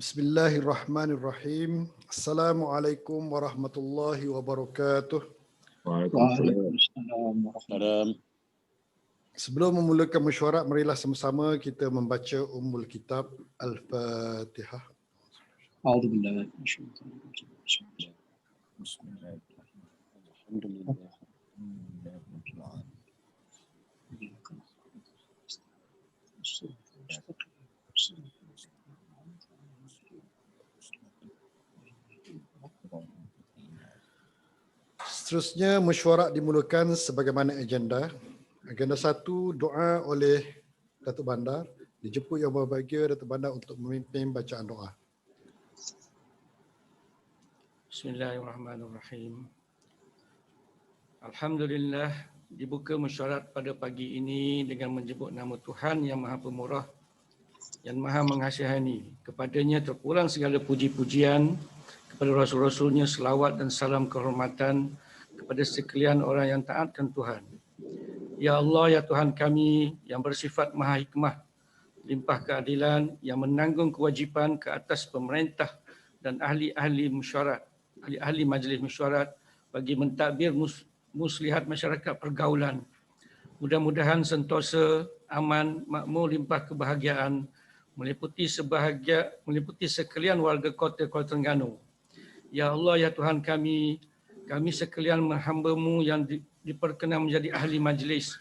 Bismillahirrahmanirrahim. Assalamualaikum warahmatullahi wabarakatuh. Waalaikumsalam warahmatullahi. Sebelum memulakan mesyuarat, marilah sama-sama kita membaca Ummul Kitab Al-Fatihah. A'udzubillahi minasyaitonir rajim. Bismillahirrahmanirrahim. Seterusnya, mesyuarat dimulakan sebagaimana agenda. Agenda 1, doa oleh Datuk Bandar. Dijemput Yang Berbahagia Datuk Bandar untuk memimpin bacaan doa. Bismillahirrahmanirrahim. Alhamdulillah, dibuka mesyuarat pada pagi ini dengan menyebut nama Tuhan yang Maha Pemurah, yang Maha Mengasihani. Kepadanya terpulang segala puji-pujian, kepada Rasul-Rasulnya selawat dan salam kehormatan, kepada sekalian orang yang taatkan Tuhan. Ya Allah, ya Tuhan kami yang bersifat maha hikmah, limpah keadilan, yang menanggung kewajipan ke atas pemerintah dan ahli-ahli mesyuarat, ahli-ahli majlis mesyuarat bagi mentadbir muslihat masyarakat pergaulan. Mudah-mudahan sentosa, aman, makmur, limpah kebahagiaan meliputi sekalian warga kota Kuala Terengganu. Ya Allah, ya Tuhan kami sekalian hamba-Mu yang diperkenan menjadi ahli majlis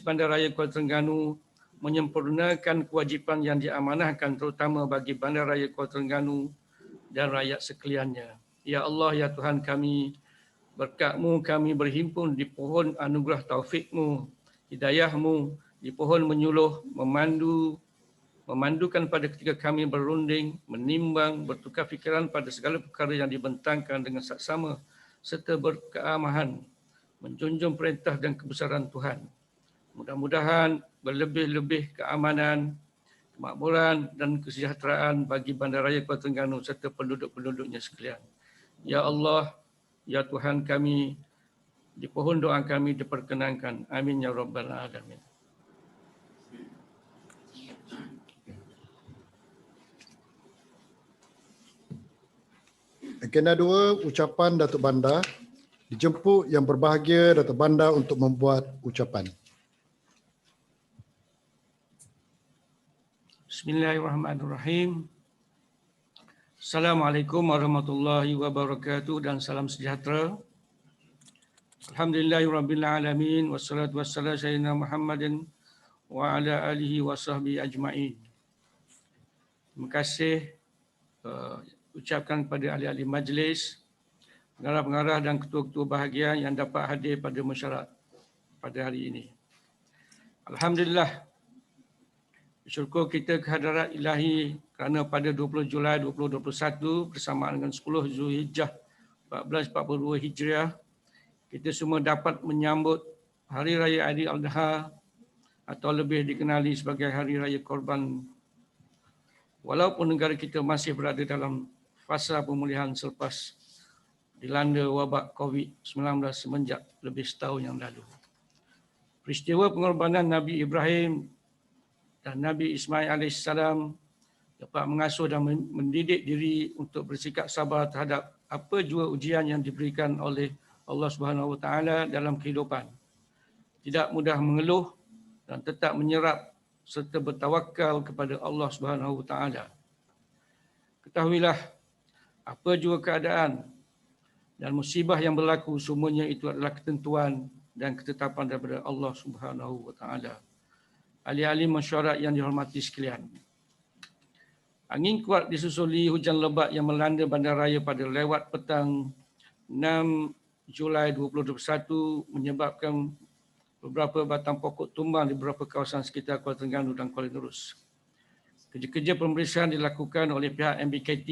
Bandaraya Kuala Terengganu menyempurnakan kewajipan yang diamanahkan terutama bagi Bandaraya Kuala Terengganu dan rakyat sekaliannya. Ya Allah, ya Tuhan kami, berkat-Mu kami berhimpun di pohon anugerah taufik-Mu, hidayah-Mu, di pohon menyuluh, memandukan pada ketika kami berunding, menimbang, bertukar fikiran pada segala perkara yang dibentangkan dengan saksama serta berkeamahan, menjunjung perintah dan kebesaran Tuhan. Mudah-mudahan berlebih-lebih keamanan, kemakmuran dan kesejahteraan bagi Bandaraya Kuala Terengganu serta penduduk-penduduknya sekalian. Ya Allah, ya Tuhan kami, di pohon doa kami diperkenankan. Amin ya rabbal alamin. Agenda 2, ucapan Datuk Bandar. Dijemput Yang Berbahagia Datuk Bandar untuk membuat ucapan. Bismillahirrahmanirrahim. Assalamualaikum warahmatullahi wabarakatuh dan salam sejahtera. Alhamdulillahirabbil alamin wassalatu wassalamu sayyidina Muhammadin wa ala alihi wa sahbihi ajma'in. Terima kasih ucapkan kepada ahli-ahli majlis, pengarah-pengarah dan ketua-ketua bahagian yang dapat hadir pada mesyuarat pada hari ini. Alhamdulillah, bersyukur kita kehadirat ilahi kerana pada 20 Julai 2021 bersamaan dengan 10 Zulhijjah 1442 Hijriah, kita semua dapat menyambut Hari Raya Aidil-Adha atau lebih dikenali sebagai Hari Raya Korban. Walaupun negara kita masih berada dalam fasa pemulihan selepas dilanda wabak COVID-19 semenjak lebih setahun yang lalu. Peristiwa pengorbanan Nabi Ibrahim dan Nabi Ismail AS dapat mengasuh dan mendidik diri untuk bersikap sabar terhadap apa jua ujian yang diberikan oleh Allah Subhanahu Wa Taala dalam kehidupan. Tidak mudah mengeluh dan tetap menyerap serta bertawakal kepada Allah Subhanahu Wa Taala. Ketahuilah, apa jua keadaan, dan musibah yang berlaku semuanya itu adalah ketentuan dan ketetapan daripada Allah Subhanahu wa taala. Ahli-ahli mesyuarat yang dihormati sekalian. Angin kuat disusuli hujan lebat yang melanda bandaraya pada lewat petang 6 Julai 2021 menyebabkan beberapa batang pokok tumbang di beberapa kawasan sekitar Kuala Terengganu dan Kuala Nerus. Kerja-kerja pemeriksaan dilakukan oleh pihak MBKT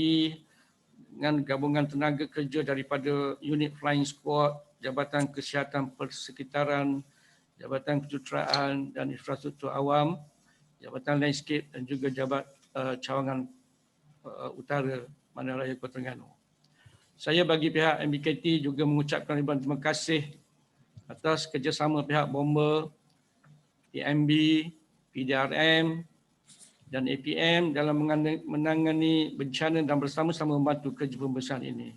dengan gabungan tenaga kerja daripada unit Flying Squad, Jabatan Kesihatan Persekitaran, Jabatan Kejuruteraan dan Infrastruktur Awam, Jabatan Landscape dan juga Cawangan Utara Bandaraya Kuala Terengganu. Saya bagi pihak MBKT juga mengucapkan ribuan terima kasih atas kerjasama pihak bomba, PMB, PDRM dan APM dalam menangani bencana dan bersama-sama membantu kerja pembersihan ini.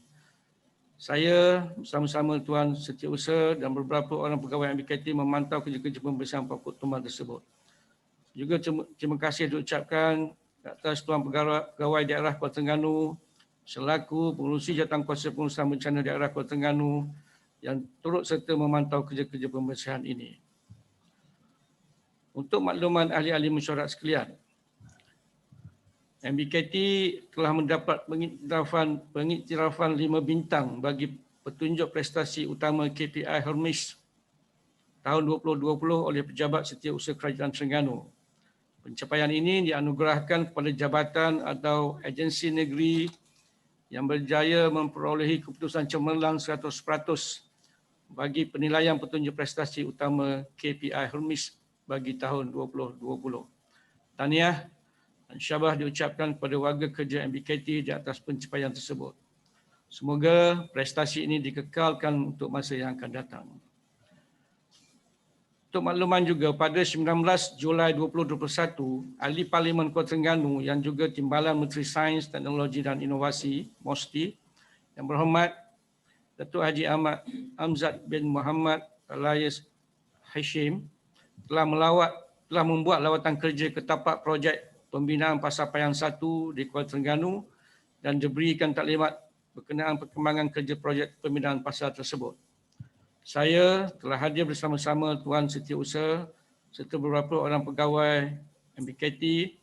Saya bersama-sama Tuan Setiausaha dan beberapa orang pegawai MBKT memantau kerja-kerja pembersihan pokok tumbang tersebut. Juga terima kasih diucapkan atas Tuan Pegawai Daerah Kuala Terengganu selaku pengurusi Jawatankuasa Pengurusan Bencana Daerah Kuala Terengganu yang turut serta memantau kerja-kerja pembersihan ini. Untuk makluman ahli-ahli mesyuarat sekalian, MBKT telah mendapat pengiktirafan 5 bintang bagi petunjuk prestasi utama KPI Hermes tahun 2020 oleh Pejabat Setiausaha Kerajaan Terengganu. Pencapaian ini dianugerahkan kepada jabatan atau agensi negeri yang berjaya memperolehi keputusan cemerlang 100% bagi penilaian petunjuk prestasi utama KPI Hermes bagi tahun 2020. Tahniah dan syabas diucapkan kepada warga kerja MBKT di atas pencapaian tersebut. Semoga prestasi ini dikekalkan untuk masa yang akan datang. Untuk makluman juga, pada 19 Julai 2021, Ahli Parlimen Kuala Terengganu yang juga Timbalan Menteri Sains, Teknologi dan Inovasi, MOSTI, yang berhormat Datuk Haji Ahmad Hamzat bin Muhammad Alias Hashim telah membuat lawatan kerja ke tapak projek pembinaan Pasar Payan 1 di Kuala Terengganu dan diberikan taklimat berkenaan perkembangan kerja projek pembinaan pasar tersebut. Saya telah hadir bersama-sama Tuan Setiausaha serta beberapa orang pegawai MBKT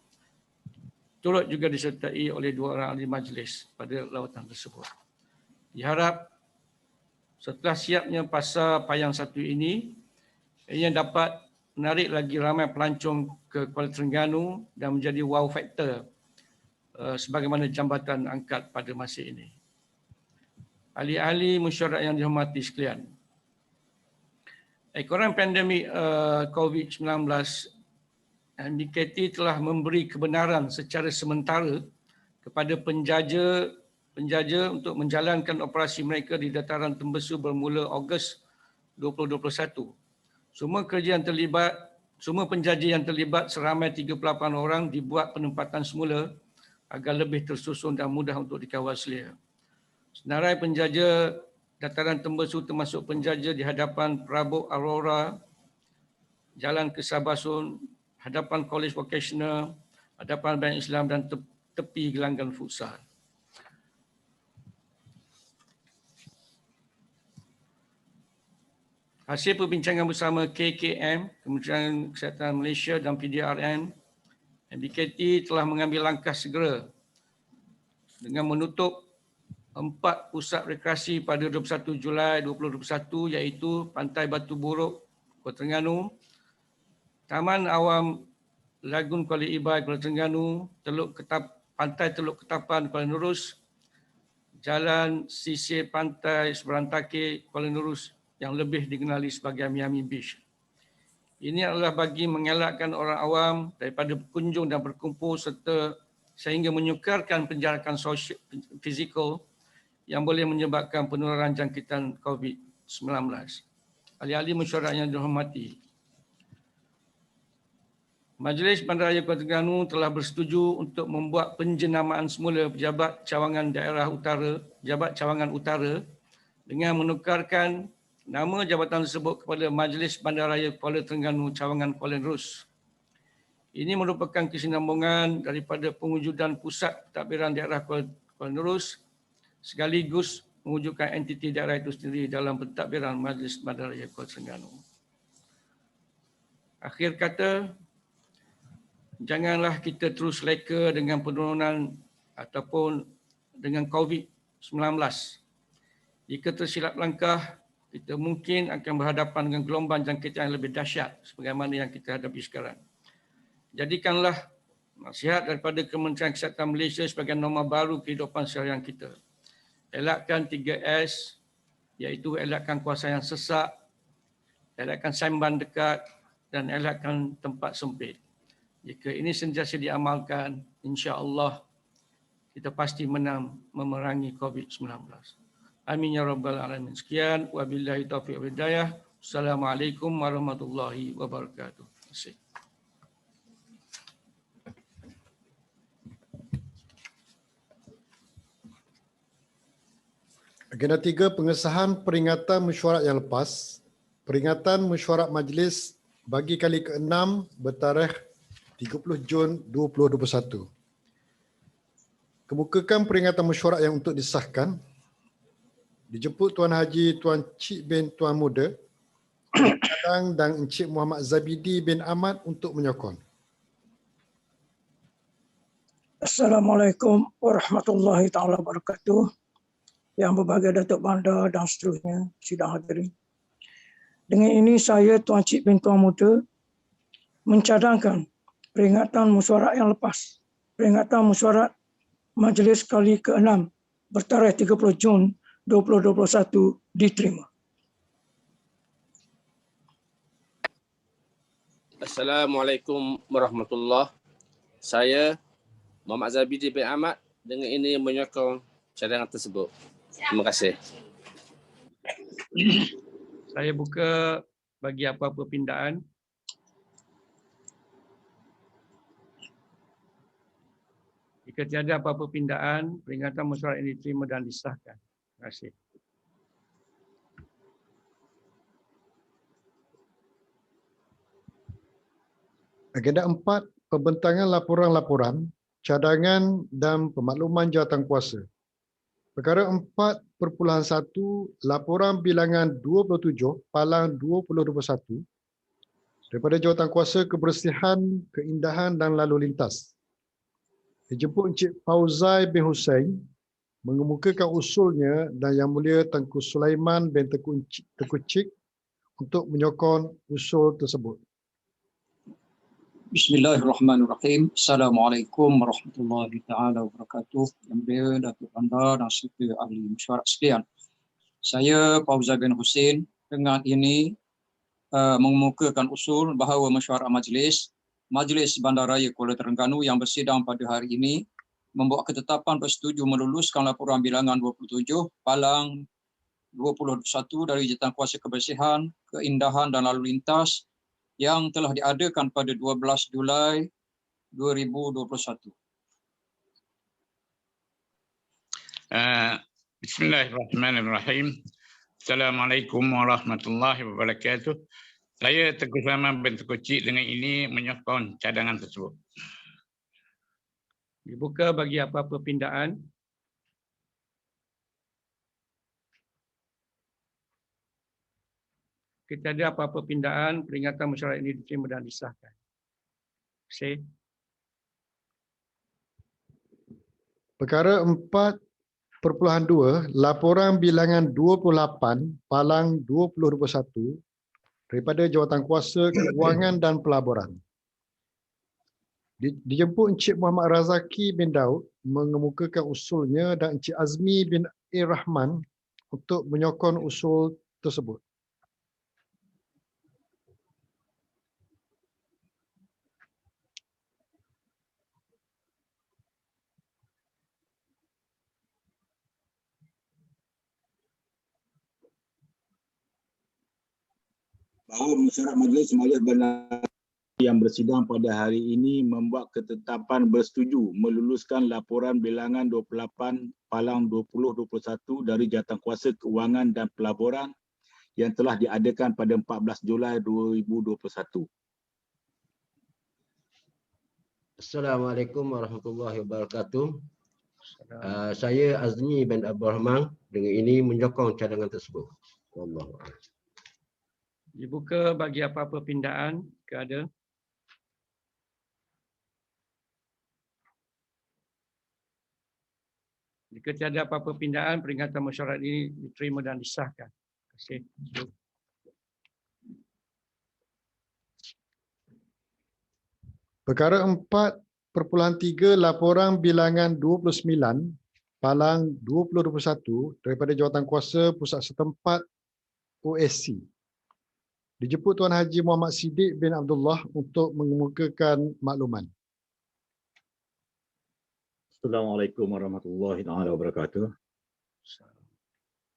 turut juga disertai oleh 2 orang ahli majlis pada lawatan tersebut. Diharap setelah siapnya Pasar Payan 1 ini, ia dapat menarik lagi ramai pelancong ke Kuala Terengganu dan menjadi wow factor sebagaimana jambatan angkat pada masa ini. Ahli-ahli mesyuarat yang dihormati sekalian, ekoran pandemik COVID-19, MBKT telah memberi kebenaran secara sementara kepada penjaja untuk menjalankan operasi mereka di dataran Tembesu bermula Ogos 2021. Semua penjaja yang terlibat seramai 38 orang dibuat penempatan semula agar lebih tersusun dan mudah untuk dikawal selia. Senarai penjaja dataran Tembesu termasuk penjaja di hadapan Perabot Aurora, Jalan Kesabasun, hadapan College Vocational, hadapan Bank Islam dan tepi gelanggang futsal. Hasil perbincangan bersama KKM, Kementerian Kesihatan Malaysia dan PDRM, MBKT telah mengambil langkah segera dengan menutup 4 pusat rekreasi pada 21 Julai 2021 iaitu Pantai Batu Buruk, Kuala Terengganu, Taman Awam Lagun Kuala Ibai, Kuala Terengganu, Pantai Teluk Ketapan, Kuala Nerus, Jalan Sisir Pantai Seberantake, Kuala Nerus yang lebih dikenali sebagai Miami Beach. Ini adalah bagi mengelakkan orang awam daripada berkunjung dan berkumpul sehingga menyukarkan penjarakan fizikal yang boleh menyebabkan penularan jangkitan COVID-19. Ahli-ahli mesyuarat yang dihormati, Majlis Bandaraya Kuala Terengganu telah bersetuju untuk membuat penjenamaan semula Pejabat Cawangan Utara dengan menukarkan nama jabatan tersebut kepada Majlis Bandaraya Kuala Terengganu Cawangan Kuala Nerus. Ini merupakan kesinambungan daripada pengujudan Pusat Pentadbiran Daerah Kuala Nerus sekaligus mewujudkan entiti daerah itu sendiri dalam pentadbiran Majlis Bandaraya Kuala Terengganu. Akhir kata, janganlah kita terus leka dengan penurunan ataupun dengan COVID-19. Jika tersilap langkah, kita mungkin akan berhadapan dengan gelombang jangkitan yang lebih dahsyat sebagaimana yang kita hadapi sekarang. Jadikanlah nasihat daripada Kementerian Kesihatan Malaysia sebagai norma baru kehidupan seharian kita. Elakkan 3S, iaitu elakkan kawasan yang sesak, elakkan samban dekat dan elakkan tempat sempit. Jika ini sentiasa diamalkan, insya-Allah kita pasti menang memerangi COVID-19. Amin ya rabbal alamin. Sekian, wabillahi taufiq wal hidayah. Assalamualaikum warahmatullahi wabarakatuh. Terima kasih. Agenda 3, pengesahan peringatan mesyuarat yang lepas. Peringatan mesyuarat majlis bagi kali ke-6 bertarikh 30 Jun 2021. Kemukakan peringatan mesyuarat yang untuk disahkan. Dijemput Tuan Haji Tuan Cik bin Tuan Muda, Kadang dan Encik Muhammad Zabidi bin Ahmad untuk menyokong. Assalamualaikum warahmatullahi taala wabarakatuh. Yang berbahagia Datuk Bandar dan seterusnya sidang hadirin. Dengan ini saya Tuan Cik bin Tuan Muda mencadangkan peringatan mesyuarat yang lepas. Peringatan mesyuarat majlis kali ke-6 bertarikh 30 Jun 2021 diterima. Assalamualaikum warahmatullahi. Saya Muhammad Zabidi bin Ahmad dengan ini menyokong cadangan tersebut. Terima kasih. Saya buka bagi apa-apa pindaan. Jika tiada apa-apa pindaan, peringatan mesyuarat ini diterima dan disahkan. Terima kasih. Agenda 4, pembentangan laporan-laporan, cadangan dan pemakluman jawatankuasa. Perkara 4.1, laporan bilangan 27 Palang 2021 daripada Jawatankuasa Kebersihan, Keindahan dan Lalu Lintas. Dijemput Encik Fauzai bin Hussein mengemukakan usulnya dan Yang Mulia Tengku Sulaiman bin Tengku Cik untuk menyokong usul tersebut. Bismillahirrahmanirrahim. Assalamualaikum warahmatullahi taala wabarakatuh. Yang mulia Datuk Bandar dan serta ahli mesyuarat sekalian. Saya Fauzai bin Hussein dengan ini mengemukakan usul bahawa mesyuarat Majlis Bandaraya Kuala Terengganu yang bersidang pada hari ini membuat ketetapan bersetuju meluluskan laporan bilangan 27 Palang 2021 dari Jawatankuasa Kebersihan, Keindahan dan Lalu Lintas yang telah diadakan pada 12 Julai 2021. Bismillahirrahmanirrahim. Assalamualaikum warahmatullahi wabarakatuh. Saya Tengku Sulaiman bin Tengku Cik dengan ini menyokong cadangan tersebut. Dibuka bagi apa-apa pindaan. Kita ada apa-apa pindaan, peringatan mesyuarat ini diterima dan disahkan. Terima kasih. Perkara 4.2, laporan bilangan 28 Palang 2021 daripada Jawatankuasa Keuangan dan Pelaburan. Dijemput Encik Muhammad Razaki bin Daud mengemukakan usulnya dan Encik Azmi bin Rahman untuk menyokong usul tersebut. Bahawa mesyuarat Majlis Bandaraya yang bersidang pada hari ini membuat ketetapan bersetuju meluluskan laporan bilangan 28 Palang 2021 dari Jawatankuasa Keuangan dan Pelaburan yang telah diadakan pada 14 Julai 2021. Assalamualaikum warahmatullahi wabarakatuh. Saya Azmi bin Abdul Rahman dengan ini menyokong cadangan tersebut. Wallahu a'lam. Dibuka bagi apa-apa pindaan ke ada. Jika tiada apa-apa pindaan, peringatan mesyuarat ini diterima dan disahkan. Terima kasih. Perkara 4.3 laporan bilangan 29 Palang 2021 daripada Jawatankuasa Pusat Setempat OSC. Dijemput Tuan Haji Muhammad Siddiq bin Abdullah untuk mengemukakan makluman. Assalamualaikum warahmatullahi wabarakatuh.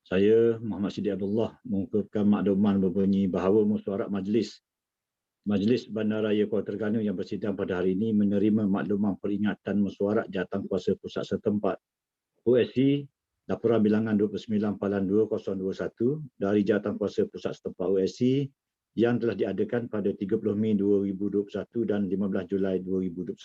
Saya Muhammad Siddiq Abdullah mengukuhkan makluman berbunyi bahawa mesyuarat Majlis Bandaraya Kuala Terengganu yang bersidang pada hari ini menerima makluman peringatan mesyuarat Jawatankuasa Pusat Setempat OSC laporan bilangan 29 Palang 2021 dari Jawatankuasa Pusat Setempat OSC yang telah diadakan pada 30 Mei 2021 dan 15 Julai 2021.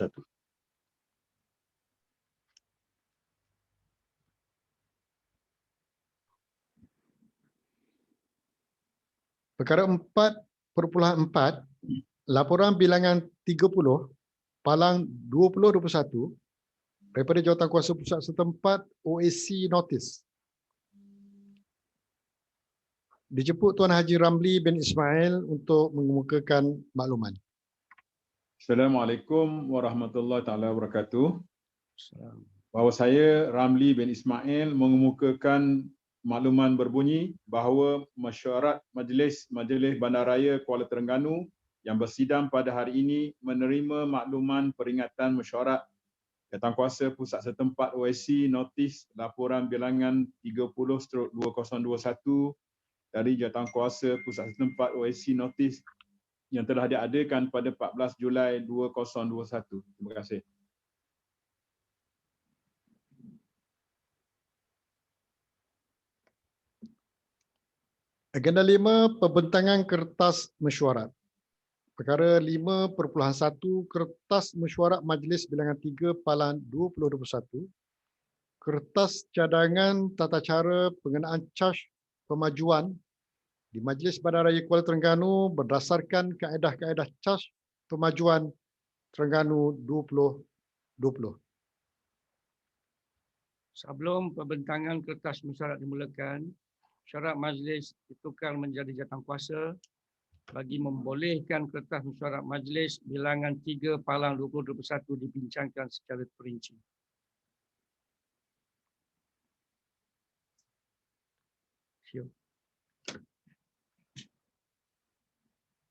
Perkara 4.4 laporan bilangan 30 Palang 2021 daripada Jawatankuasa Pusat Setempat OSC Notis. Dijemput Tuan Haji Ramli bin Ismail untuk mengemukakan makluman. Assalamualaikum warahmatullahi taala wabarakatuh. Bahawa saya Ramli bin Ismail mengemukakan makluman berbunyi bahawa mesyuarat Majlis Bandaraya Kuala Terengganu yang bersidang pada hari ini menerima makluman peringatan mesyuarat Jawatankuasa Pusat Setempat OSC Notis laporan bilangan 30/2021 dari Jawatankuasa Pusat Setempat OSC Notis yang telah diadakan pada 14 Julai 2021. Terima kasih. Agenda 5, pembentangan kertas mesyuarat. Perkara 5.1 kertas mesyuarat Majlis bilangan 3 Palang 2021. Kertas cadangan tata cara pengenaan caj pemajuan di Majlis Bandaraya Kuala Terengganu berdasarkan kaedah-kaedah caj pemajuan Terengganu 2020. Sebelum pembentangan kertas mesyuarat dimulakan, syarat majlis ditukar menjadi jawatankuasa bagi membolehkan kertas mesyuarat majlis bilangan 3 Palang 2021 dibincangkan secara perinci.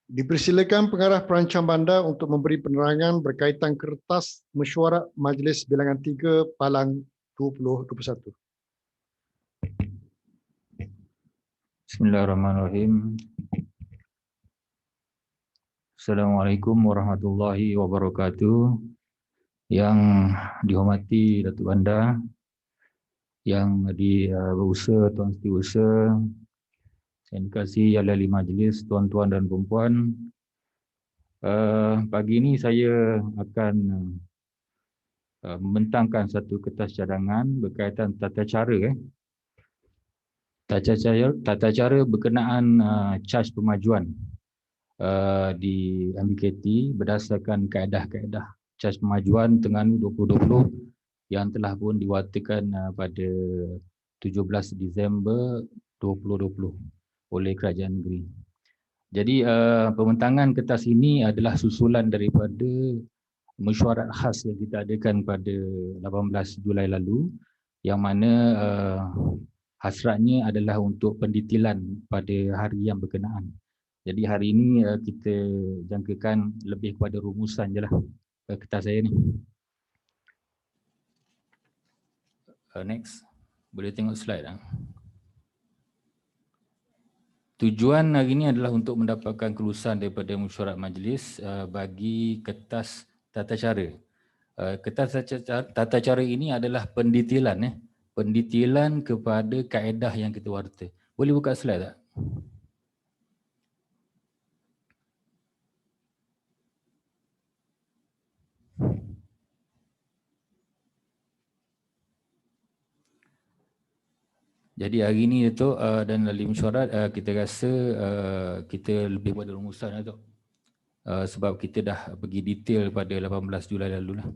Dipersilakan pengarah perancang bandar untuk memberi penerangan berkaitan kertas mesyuarat Majlis bilangan 3 Palang 2021. Bismillahirrahmanirrahim. Assalamualaikum warahmatullahi wabarakatuh. Yang dihormati Datuk Bandar, yang berusaha, Tuan Setiausaha, yang dikasihi ahli majlis, tuan-tuan dan puan-puan. Pagi ini saya akan membentangkan satu kertas cadangan berkaitan tata cara berkenaan caj pemajuan di MBKT berdasarkan kaedah-kaedah caj pemajuan Terengganu 2020 yang telah pun diwatakan pada 17 Disember 2020 oleh Kerajaan Negeri. Jadi pembentangan kertas ini adalah susulan daripada mesyuarat khas yang kita adakan pada 18 Julai lalu, yang mana hasratnya adalah untuk pendetailan pada hari yang berkenaan. Jadi hari ini kita jangkakan lebih kepada rumusan je lah kertas saya ni. Next, boleh tengok slide. Tujuan hari ini adalah untuk mendapatkan kelulusan daripada mesyuarat majlis bagi kertas tata cara. Kertas tata cara ini adalah pendetailan pendetailan kepada kaedah yang kita warta. Boleh buka slide tak? Jadi hari ini Datuk dan ahli mesyuarat, kita rasa kita lebih pada rumusan Datuk. Sebab kita dah pergi detail pada 18 Julai lalu lah.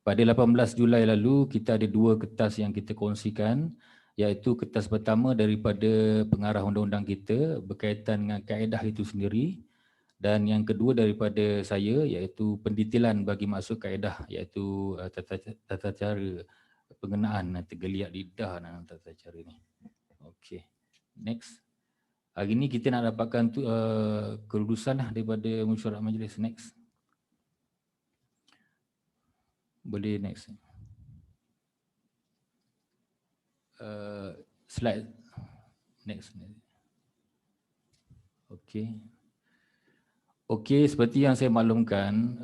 Pada 18 Julai lalu kita ada dua kertas yang kita kongsikan, iaitu kertas pertama daripada pengarah undang-undang kita berkaitan dengan kaedah itu sendiri, dan yang kedua daripada saya iaitu pendetailan bagi maksud kaedah, iaitu tata cara pengenaan tergeliat lidah dalam tata cara ni. Okey, next. Hari ni kita nak dapatkan kelulusan daripada mesyuarat majlis. Next. Boleh next. Slide. Next. Okey. Okey, seperti yang saya maklumkan,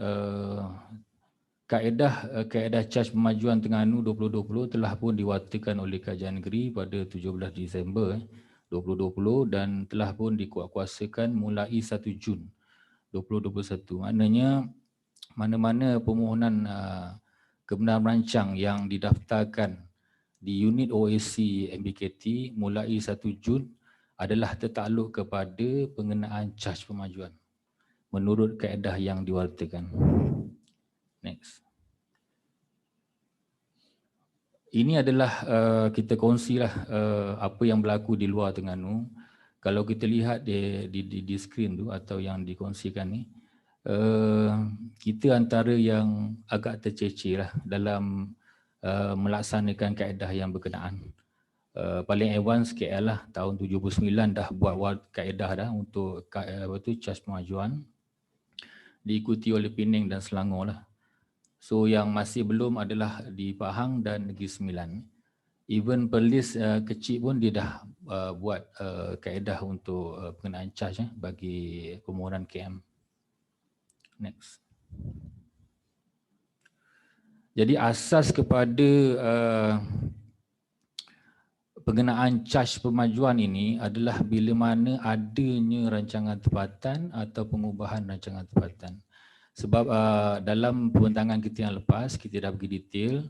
kaedah Caj Pemajuan Terengganu 2020 telah pun diwatakan oleh Kajian Negeri pada 17 Disember 2020 dan telah pun dikuatkuasakan mulai 1 Jun 2021. Maknanya mana-mana permohonan kebenaran merancang yang didaftarkan di unit OAC MBKT mulai 1 Jun adalah tertakluk kepada pengenaan Caj Pemajuan menurut kaedah yang diwartakan. Next. Ini adalah kita kongsilah apa yang berlaku di luar Terengganu. Kalau kita lihat di skrin tu atau yang dikongsikan ni, kita antara yang agak tercecer lah dalam melaksanakan kaedah yang berkenaan. Paling advance KL lah, tahun 79 dah buat kaedah dah untuk Caj Pemajuan, diikuti oleh Penang dan Selangor lah. So yang masih belum adalah di Pahang dan Negeri Sembilan. Even Perlis kecil pun dia dah buat kaedah untuk pengenaan charge bagi permohonan KM. Next. Jadi asas kepada pengenaan charge pemajuan ini adalah bila mana adanya rancangan tempatan atau pengubahan rancangan tempatan. Sebab dalam pembentangan kita yang lepas, kita dah pergi detail,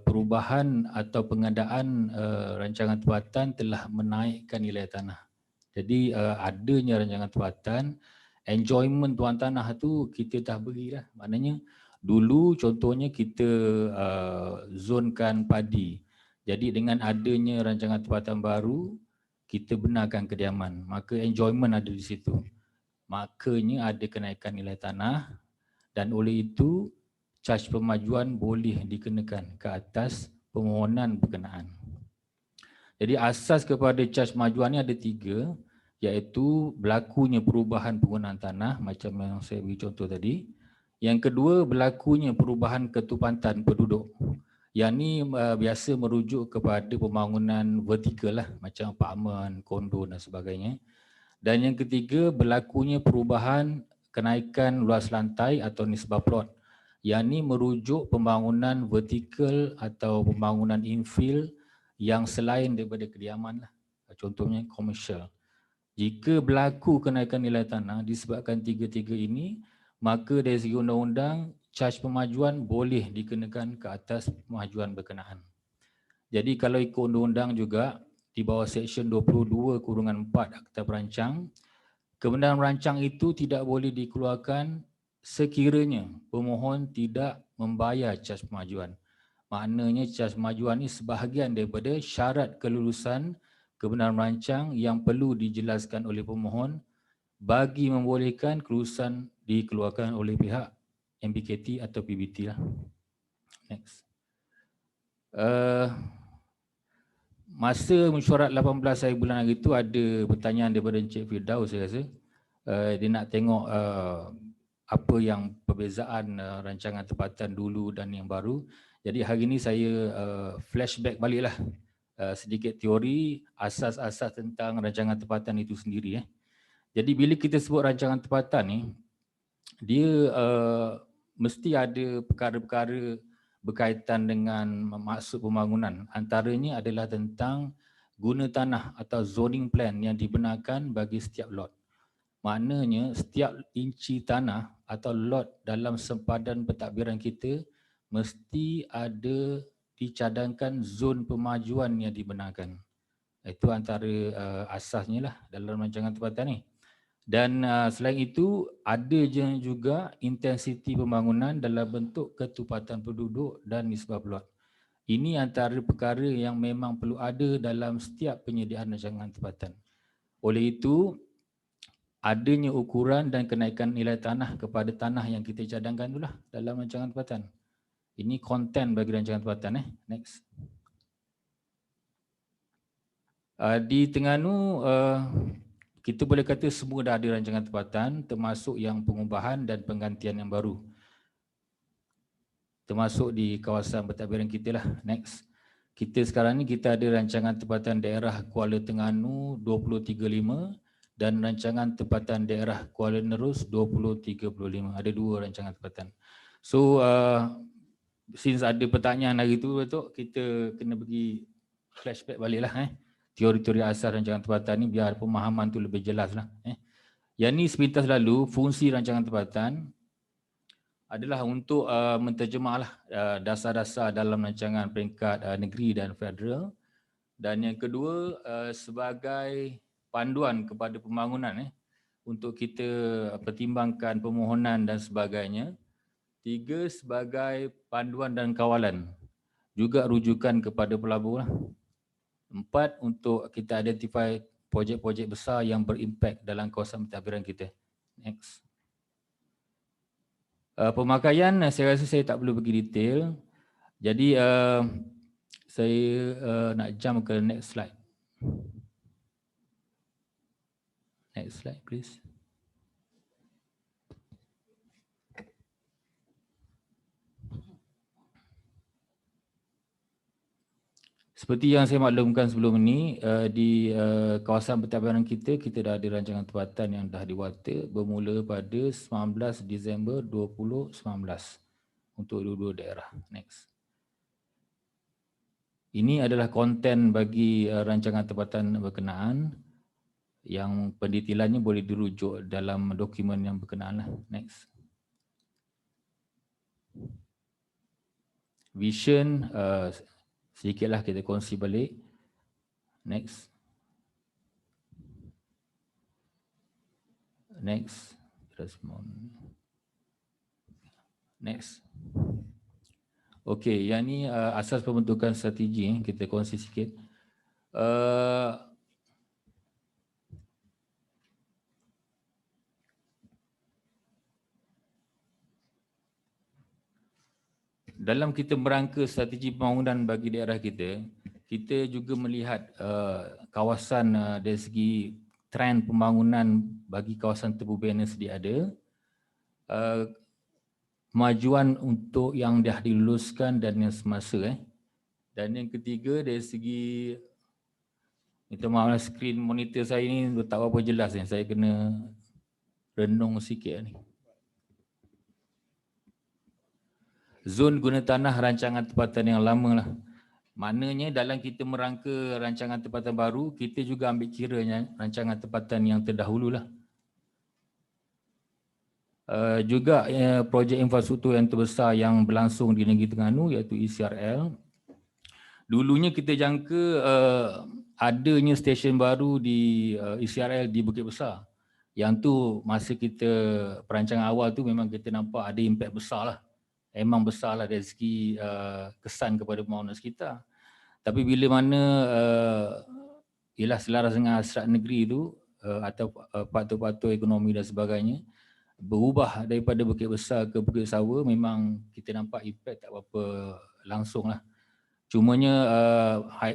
perubahan atau pengadaan rancangan tempatan telah menaikkan nilai tanah. Jadi adanya rancangan tempatan, enjoyment tuan tanah tu kita dah beri lah. Maknanya dulu contohnya kita zonkan padi. Jadi dengan adanya rancangan tempatan baru, kita benarkan kediaman. Maka enjoyment ada di situ. Makanya ada kenaikan nilai tanah dan oleh itu Caj Pemajuan boleh dikenakan ke atas permohonan berkenaan. Jadi asas kepada Caj Pemajuan ni ada 3, iaitu berlakunya perubahan penggunaan tanah macam yang saya beri contoh tadi. Yang kedua, berlakunya perubahan ketupatan penduduk. Yang ni biasa merujuk kepada pembangunan vertikal lah, macam apartmen, kondo dan sebagainya. Dan yang ketiga, berlakunya perubahan kenaikan luas lantai atau nisbah plot. Yang ni merujuk pembangunan vertikal atau pembangunan infill yang selain daripada kediaman lah. Contohnya komersial. Jika berlaku kenaikan nilai tanah disebabkan 3 ini, maka dari segi undang-undang, Caj Pemajuan boleh dikenakan ke atas pemajuan berkenaan. Jadi kalau ikut undang-undang juga, di bawah Seksyen 22/4 Akta Perancang, kebenaran merancang itu tidak boleh dikeluarkan sekiranya pemohon tidak membayar Caj Pemajuan. Maknanya Caj Pemajuan ini sebahagian daripada syarat kelulusan kebenaran merancang yang perlu dijelaskan oleh pemohon bagi membolehkan kelulusan dikeluarkan oleh pihak MBKT atau PBT lah. Next. Masa mesyuarat 18 hari bulan hari itu ada pertanyaan daripada Encik Firdaus saya rasa. Dia nak tengok apa yang perbezaan rancangan tempatan dulu dan yang baru. Jadi hari ini saya flashback baliklah sedikit teori asas-asas tentang rancangan tempatan itu sendiri. Jadi bila kita sebut rancangan tempatan ni, dia mesti ada perkara-perkara berkaitan dengan maksud pembangunan. Antaranya adalah tentang guna tanah atau zoning plan yang dibenarkan bagi setiap lot. Maknanya setiap inci tanah atau lot dalam sempadan pentadbiran kita mesti ada dicadangkan zon pemajuan yang dibenarkan. Itu antara asasnya lah dalam rancangan tempatan ni. Dan selain itu ada juga intensiti pembangunan dalam bentuk ketupatan penduduk dan nisbah plot. Ini antara perkara yang memang perlu ada dalam setiap penyediaan rancangan tempatan. Oleh itu, adanya ukuran dan kenaikan nilai tanah kepada tanah yang kita cadangkan itulah dalam rancangan tempatan. Ini konten bagi rancangan tempatan. Next. Di Terengganu, kita boleh kata semua dah ada rancangan tempatan, termasuk yang pengubahan dan penggantian yang baru. Termasuk di kawasan pentadbiran kita lah. Next. Kita sekarang ni kita ada rancangan tempatan daerah Kuala Terengganu 2035 dan rancangan tempatan daerah Kuala Nerus 2035. Ada dua rancangan tempatan. So, since ada pertanyaan hari tu, Datuk, kita kena pergi flashback balik lah. Teori-teori asas rancangan tempatan ni biar pemahaman tu lebih jelas lah. Yang ni sepintas lalu, fungsi rancangan tempatan adalah untuk menterjemahlah dasar-dasar dalam rancangan peringkat negeri dan federal. Dan yang kedua, sebagai panduan kepada pembangunan untuk kita pertimbangkan permohonan dan sebagainya. Tiga, sebagai panduan dan kawalan, juga rujukan kepada pelabur lah. Empat, untuk kita identify projek-projek besar yang berimpak dalam kawasan pentadbiran kita. Next. Pemakaian, saya rasa saya tak perlu pergi detail. Jadi saya nak jump ke next slide. Next slide please. Seperti yang saya maklumkan sebelum ini, di kawasan pentadbiran kita dah ada rancangan tempatan yang dah diwata bermula pada 19 Disember 2019 untuk dua-dua daerah. Next. Ini adalah konten bagi rancangan tempatan berkenaan yang pendetailannya boleh dirujuk dalam dokumen yang berkenaan lah. Next. Vision, sedikitlah kita kongsi balik. Next. Next. Next. Okey, yang ni asas pembentukan strategi kita kongsi sikit. Dalam kita merangka strategi pembangunan bagi daerah kita, kita juga melihat kawasan dari segi trend pembangunan bagi kawasan terbubian yang sedia ada, kemajuan untuk yang dah diluluskan dan yang semasa. Dan yang ketiga dari segi, minta maaf skrin monitor saya ni tak berapa jelas ni, saya kena renung sikit ni. Zon guna tanah rancangan tempatan yang lama lah. Maknanya dalam kita merangka rancangan tempatan baru, kita juga ambil kiranya rancangan tempatan yang terdahulu lah. Juga projek infrastruktur yang terbesar yang berlangsung di negeri Terengganu iaitu ECRL. Dulunya kita jangka adanya stesen baru di ECRL di Bukit Besar. Yang tu masa kita perancangan awal tu memang kita nampak ada impak besar lah. Memang besar lah dari segi kesan kepada pembangunan sekitar. Tapi bila mana ialah selaras dengan hasrat negeri tu atau faktor-faktor ekonomi dan sebagainya, berubah daripada Bukit Besar ke Bukit Sawa, memang kita nampak impak tak berapa langsung lah. Cumanya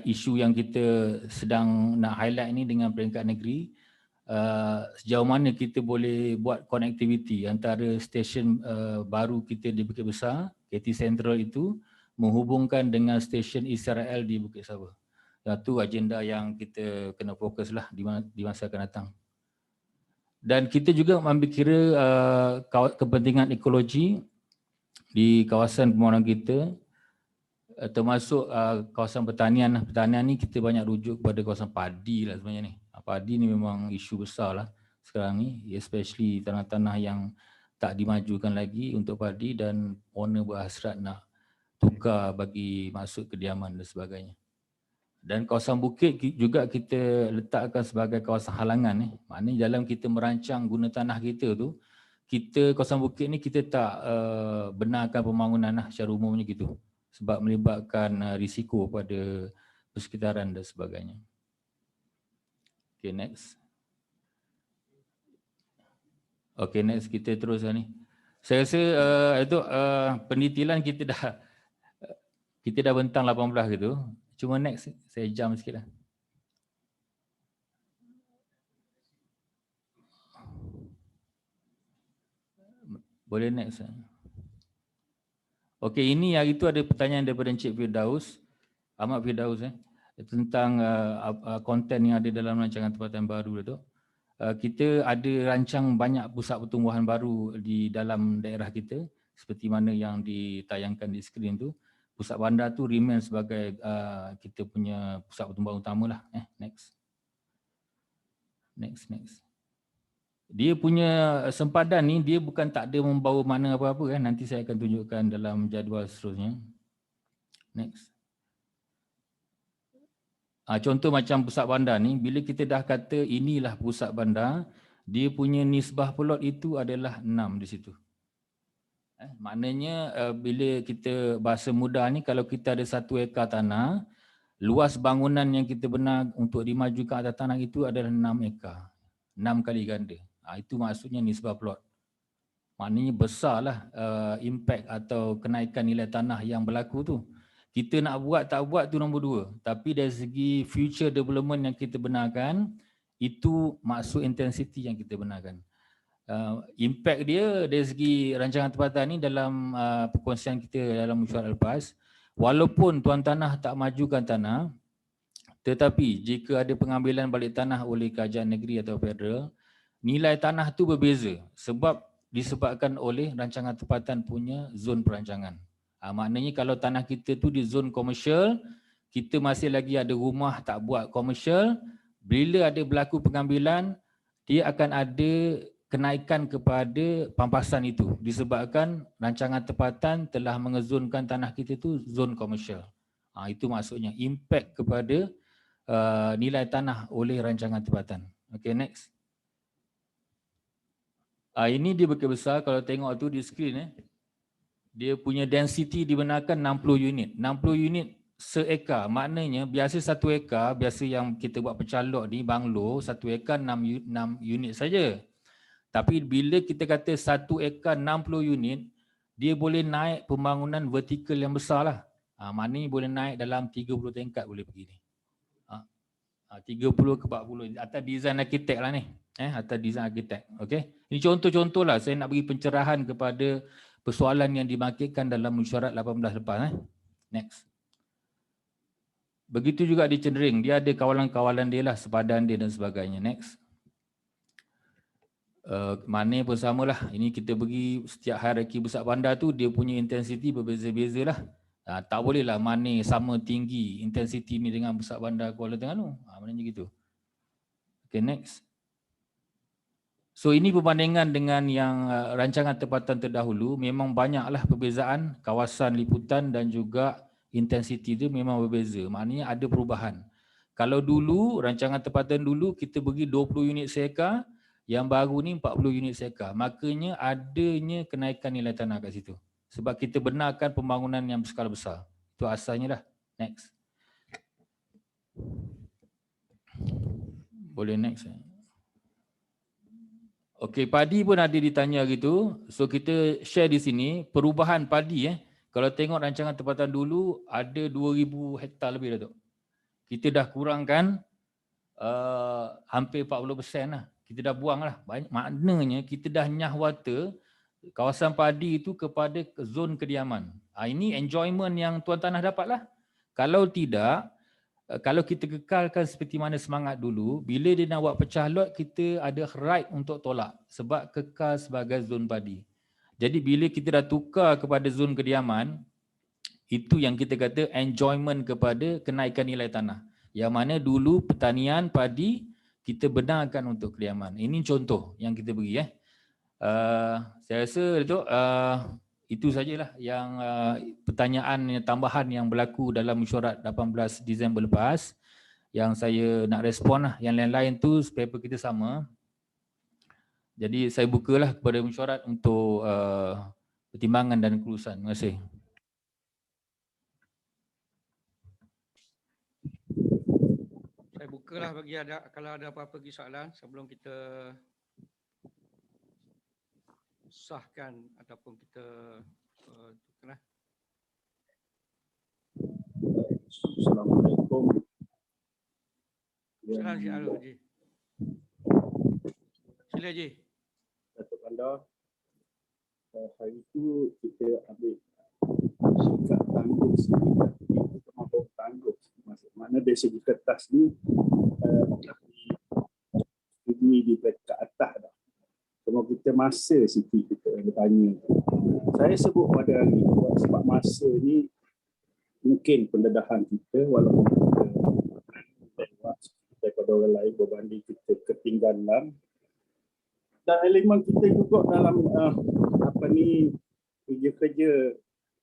isu yang kita sedang nak highlight ni dengan peringkat negeri, sejauh mana kita boleh buat connectivity antara stesen baru kita di Bukit Besar, KT Central itu, menghubungkan dengan stesen ECRL di Bukit Sawa. Itu agenda yang kita kena fokus lah di masa akan datang. Dan kita juga ambil kira kepentingan ekologi di kawasan pembangunan kita, termasuk kawasan pertanian. Pertanian ni kita banyak rujuk kepada kawasan padi lah sebenarnya ni. Padi ni memang isu besar lah sekarang ni, especially tanah-tanah yang tak dimajukan lagi untuk padi dan owner berhasrat nak tukar bagi masuk kediaman dan sebagainya. Dan kawasan bukit juga kita letakkan sebagai kawasan halangan. Maknanya dalam kita merancang guna tanah kita tu, kita kawasan bukit ni kita tak benarkan pembangunan secara umumnya gitu. Sebab melibatkan risiko pada persekitaran dan sebagainya. Okay, next. Okay, next kita teruskan ni. Saya rasa itu pendetilan kita dah bentang 18 gitu. Cuma next saya jam sikit lah. Boleh next. Okey, ini hari itu ada pertanyaan daripada Encik Firdaus, Ahmad Firdaus tentang konten yang ada dalam rancangan tempatan baru tu. Kita ada rancang banyak pusat pertumbuhan baru di dalam daerah kita seperti mana yang ditayangkan di skrin tu. Pusat bandar tu remain sebagai kita punya pusat pertumbuhan utama lah. Next. Dia punya sempadan ni dia bukan tak ada membawa mana apa-apa kan. Nanti saya akan tunjukkan dalam jadual seterusnya. Next. Contoh macam pusat bandar ni, bila kita dah kata inilah pusat bandar, dia punya nisbah plot itu adalah 6 di situ. Maknanya bila kita bahasa mudah ni, kalau kita ada 1 ekar tanah, luas bangunan yang kita benar untuk dimajukan atas tanah itu adalah 6 ekar. 6 kali ganda. Itu maksudnya nisbah plot. Maknanya besarlah impact atau kenaikan nilai tanah yang berlaku tu. Kita nak buat tak buat tu nombor 2. Tapi dari segi future development yang kita benarkan, itu maksud intensity yang kita benarkan. Impact dia dari segi rancangan tempatan ni dalam perkongsian kita dalam mesyuarat lepas, walaupun tuan tanah tak majukan tanah, tetapi jika ada pengambilan balik tanah oleh kerajaan negeri atau federal, nilai tanah tu berbeza sebab disebabkan oleh rancangan tempatan punya zon perancangan. Maknanya kalau tanah kita tu di zon komersial, kita masih lagi ada rumah tak buat komersial, bila ada berlaku pengambilan, dia akan ada kenaikan kepada pampasan itu disebabkan rancangan tempatan telah mengezonkan tanah kita tu zon komersial. Itu maksudnya impact kepada nilai tanah oleh rancangan tempatan. Okay, next. Ini dia bukit besar, kalau tengok tu di skrin dia punya density dibenarkan 60 unit. 60 unit seekar, maknanya biasa 1 ekar, biasa yang kita buat pecalok ni banglo, 1 ekar 6 unit saja. Tapi bila kita kata 1 ekar 60 unit, dia boleh naik pembangunan vertikal yang besar lah. Maknanya boleh naik dalam 30 tingkat boleh pergi ni. 30 ke 40 atas design arkitek lah ni. Atas design arkitek. Okay. Ini contoh-contoh lah. Saya nak bagi pencerahan kepada persoalan yang dimaksudkan dalam mesyuarat 18 lepas. Next. Begitu juga di Cenderung. Dia ada kawalan-kawalan dia lah, sepadan dia dan sebagainya. Next. Mana pun samalah. Ini kita bagi setiap hierarki pusat bandar tu dia punya intensity berbeza-beza lah. Tak boleh lah mana sama tinggi intensity ni dengan pusat bandar Kuala Terengganu. Maknanya gitu. Okay, next. So ini perbandingan dengan yang rancangan tempatan terdahulu. Memang banyaklah perbezaan kawasan liputan dan juga intensity dia memang berbeza. Maknanya ada perubahan. Kalau dulu rancangan tempatan dulu kita bagi 20 unit seekar, yang baru ni 40 unit seekar. Makanya adanya kenaikan nilai tanah kat situ. Sebab kita benarkan pembangunan yang berskala besar. Itu asalnya dah. Next. Boleh next. Okey, padi pun ada ditanya gitu. So kita share di sini perubahan padi Kalau tengok rancangan tempatan dulu ada 2000 hektar lebih dah tu. Kita dah kurangkan hampir 40% lah. Kita dah buang lah. Maknanya kita dah nyahwata kawasan padi itu kepada zon kediaman. Ini enjoyment yang tuan tanah dapat lah. Kalau tidak, kalau kita kekalkan seperti mana semangat dulu, bila dia nak buat pecah lot, kita ada right untuk tolak sebab kekal sebagai zon padi. Jadi bila kita dah tukar kepada zon kediaman, itu yang kita kata enjoyment kepada kenaikan nilai tanah. Yang mana dulu pertanian padi kita benarkan untuk kediaman. Ini contoh yang kita beri. Saya rasa itu itu sajalah yang pertanyaan tambahan yang berlaku dalam mesyuarat 18 Disember lepas yang saya nak respon lah. Yang lain-lain tu paper kita sama. Jadi saya bukalah kepada mesyuarat untuk pertimbangan dan kelulusan. Terima kasih. Saya bukalah bagi kalau ada apa-apa lagi soalan sebelum kita sahkan ataupun kita tukarlah. Assalamualaikum. Salam Cik Arul Haji. Sila Haji. Datuk Bandar, hari itu kita ambil sikap tangguh sedikit, kita mahu tangguh. Makna dari segi kertas ni setujui di peringkat atas dah. Cuma kita masa sikit kita bertanya. Saya sebut pada hari ini sebab masa ni mungkin pendedahan kita walaupun kita lewat daripada orang lain berbanding kita ketinggalan. Dan elemen kita juga dalam kerja-kerja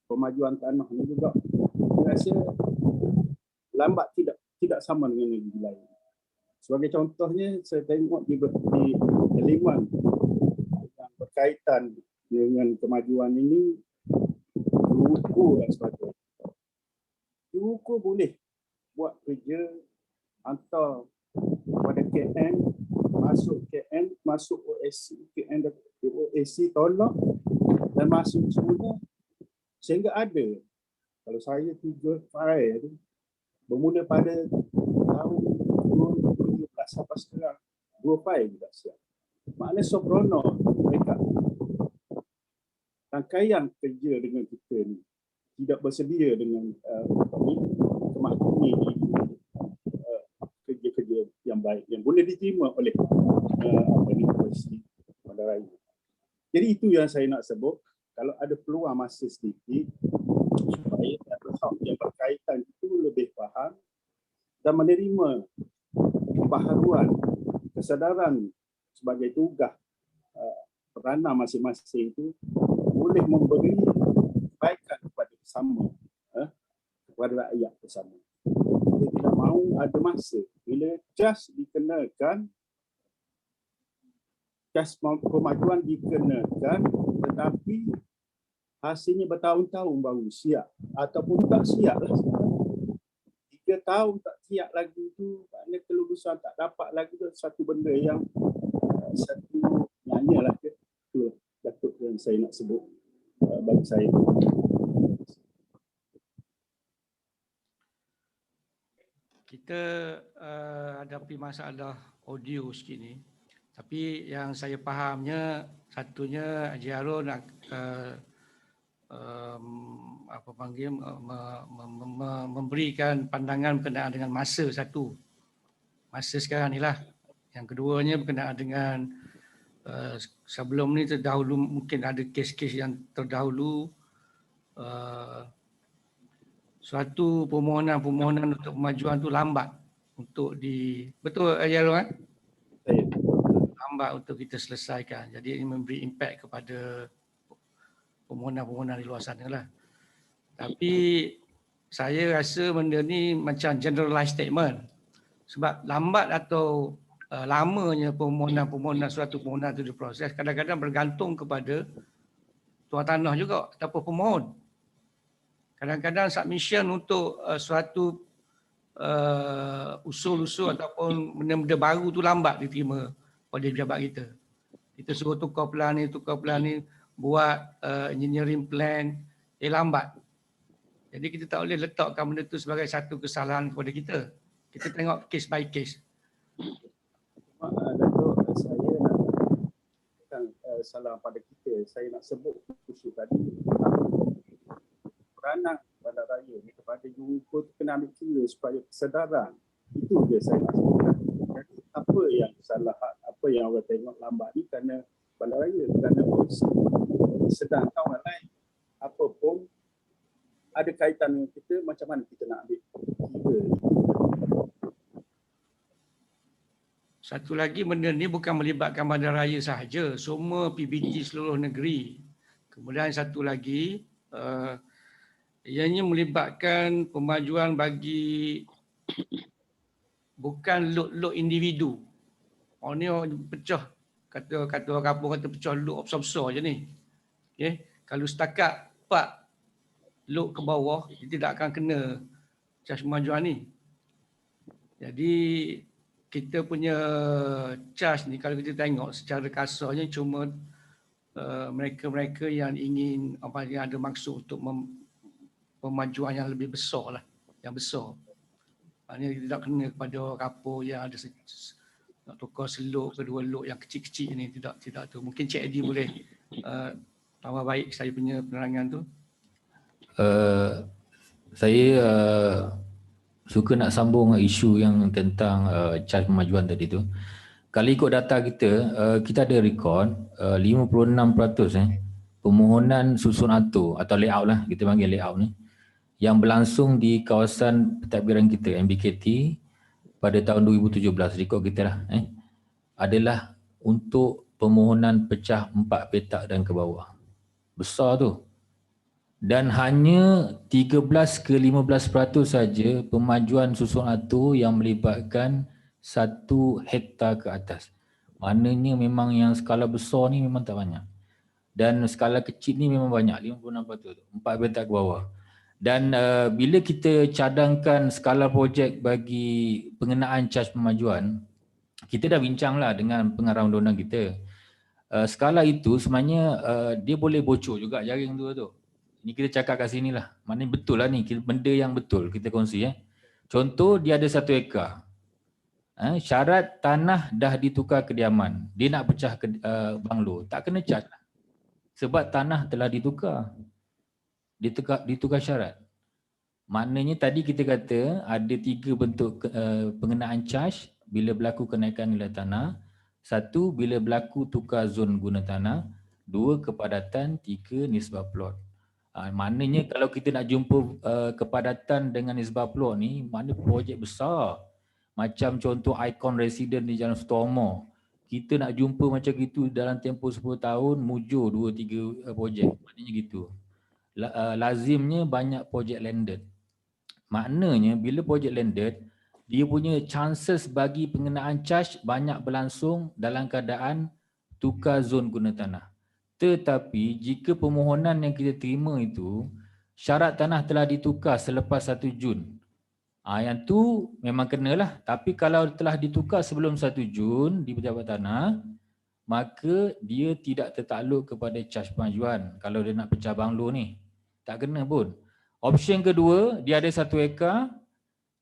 pemajuan tanah ni juga saya rasa lambat tidak sama dengan negeri lain. Sebagai contohnya saya tengok di elemen yang berkaitan dengan kemajuan ini ukur dan sebagainya. Ukur boleh buat kerja hantar pada KN, masuk OSC, KN dan OSC tolak dan masuk semula sehingga ada. Kalau saya 3 file tu bermula pada tahun 2017 sampai sekarang 2 file juga siap. Maknanya sempurna mereka. Rangkaian kerja dengan kita ni tidak bersedia dengan kemakluman kerja-kerja yang baik yang boleh diterima oleh Universiti Bandaraya. Jadi itu yang saya nak sebut. Kalau ada peluang masa sedikit supaya hak yang berkaitan itu lebih faham dan menerima pembaharuan kesedaran sebagai tugas peranan masing-masing itu boleh memberi kebaikan kepada bersama, kepada rakyat bersama. Kita tidak mahu ada masa bila just dikenakan, just pemajuan dikenakan tetapi hasilnya bertahun-tahun baru siap ataupun tak siap lah. 3 tahun tak siap lagi itu maknanya kelulusan tak dapat lagi tu satu benda yang satu nyanyi lah ke. Itu Datuk yang saya nak sebut bagi saya. Kita hadapi masalah audio sikit ni. Tapi yang saya fahamnya satunya Haji Arul nak memberikan pandangan berkenaan dengan masa satu. Masa sekarang ni lah. Yang keduanya berkenaan dengan sebelum ni terdahulu mungkin ada kes-kes yang terdahulu suatu permohonan untuk pemajuan tu lambat untuk betul Ayarul kan? Lambat untuk kita selesaikan. Jadi ini memberi impact kepada permohonan-permohonan di luar sana lah. Tapi saya rasa benda ni macam generalized statement. Sebab lambat atau lamanya permohonan suatu permohonan itu diproses kadang-kadang bergantung kepada tuan tanah juga ataupun pemohon. Kadang-kadang submission untuk suatu usul-usul ataupun benda-benda baru tu lambat diterima oleh pejabat kita. Kita suruh tukar plan ni, buat engineering plan, lambat. Jadi kita tak boleh letakkan benda tu sebagai satu kesalahan kepada kita. Kita tengok case by case. Datuk, saya nak salah pada kita. Saya nak sebut khusus tadi peranan Bandaraya kepada jumpa kena ambil kira supaya kesedaran. Itu je saya nak sebutkan. Jadi apa yang salah, apa yang orang tengok lambat ni kerana Bandaraya, kerana polisi. Sedangkan orang lain apa pun ada kaitan dengan kita, macam mana kita nak ambil kira. Satu lagi benda ni bukan melibatkan Bandaraya sahaja, semua PBT seluruh negeri. Kemudian satu lagi, ianya melibatkan pemajuan bagi bukan lot-lot individu. Orang ni pecah, kata orang kampung kata pecah lot besar-besar je ni. Okay. Kalau setakat 4 lot ke bawah, dia tidak akan kena cas pemajuan ni. Jadi kita punya cas ni kalau kita tengok secara kasarnya cuma mereka-mereka yang ingin yang ada maksud untuk pemajuan yang lebih besar lah, yang besar. Maknanya tidak kena kepada orang kampung yang ada nak tukar selok ke 2 lot yang kecil-kecil ni, tidak tu. Mungkin Cik Edi boleh tambah baik saya punya penerangan tu. Saya suka nak sambung isu yang tentang cas pemajuan tadi tu. Kalau ikut data kita, kita ada rekod 56% permohonan susun atur atau layout lah, kita panggil layout ni, yang berlangsung di kawasan pentadbiran kita MBKT pada tahun 2017, rekod kita lah, adalah untuk permohonan pecah 4 petak dan ke bawah. Besar tu. Dan hanya 13 ke 15% saja pemajuan susun atur yang melibatkan 1 hektar ke atas. Maknanya memang yang skala besar ni memang tak banyak. Dan skala kecil ni memang banyak, 56%, 4 petak ke bawah. Dan bila kita cadangkan skala projek bagi pengenaan cas pemajuan, kita dah bincang lah dengan pengarah undang-undang kita. Skala itu sebenarnya dia boleh bocor juga jaring tu. Ni kita cakap kat sini lah. Maknanya betul lah ni, benda yang betul kita kongsi. Contoh dia ada 1 ekar. Syarat tanah dah ditukar kediaman. Dia nak pecah banglo, tak kena cas lah. Sebab tanah telah ditukar. Ditukar syarat. Maknanya tadi kita kata ada 3 bentuk pengenaan cas bila berlaku kenaikan nilai tanah. 1, bila berlaku tukar zon guna tanah. 2, kepadatan. 3, nisbah plot. Maknanya kalau kita nak jumpa kepadatan dengan nisbah plot ni, maknanya projek besar. Macam contoh ikon resident di Jalan Sutomo. Kita nak jumpa macam gitu dalam tempoh 10 tahun, mujur 2-3 projek. Maknanya gitu. Lazimnya banyak projek landed. Maknanya bila projek landed, dia punya chances bagi pengenaan cas banyak berlangsung dalam keadaan tukar zon guna tanah. Tetapi jika permohonan yang kita terima itu syarat tanah telah ditukar selepas 1 Jun, yang tu memang kenalah. Tapi kalau telah ditukar sebelum 1 Jun di pejabat tanah, maka dia tidak tertakluk kepada cas pemajuan. Kalau dia nak pecah banglo ni, tak kena pun. Option kedua, dia ada 1 ekar,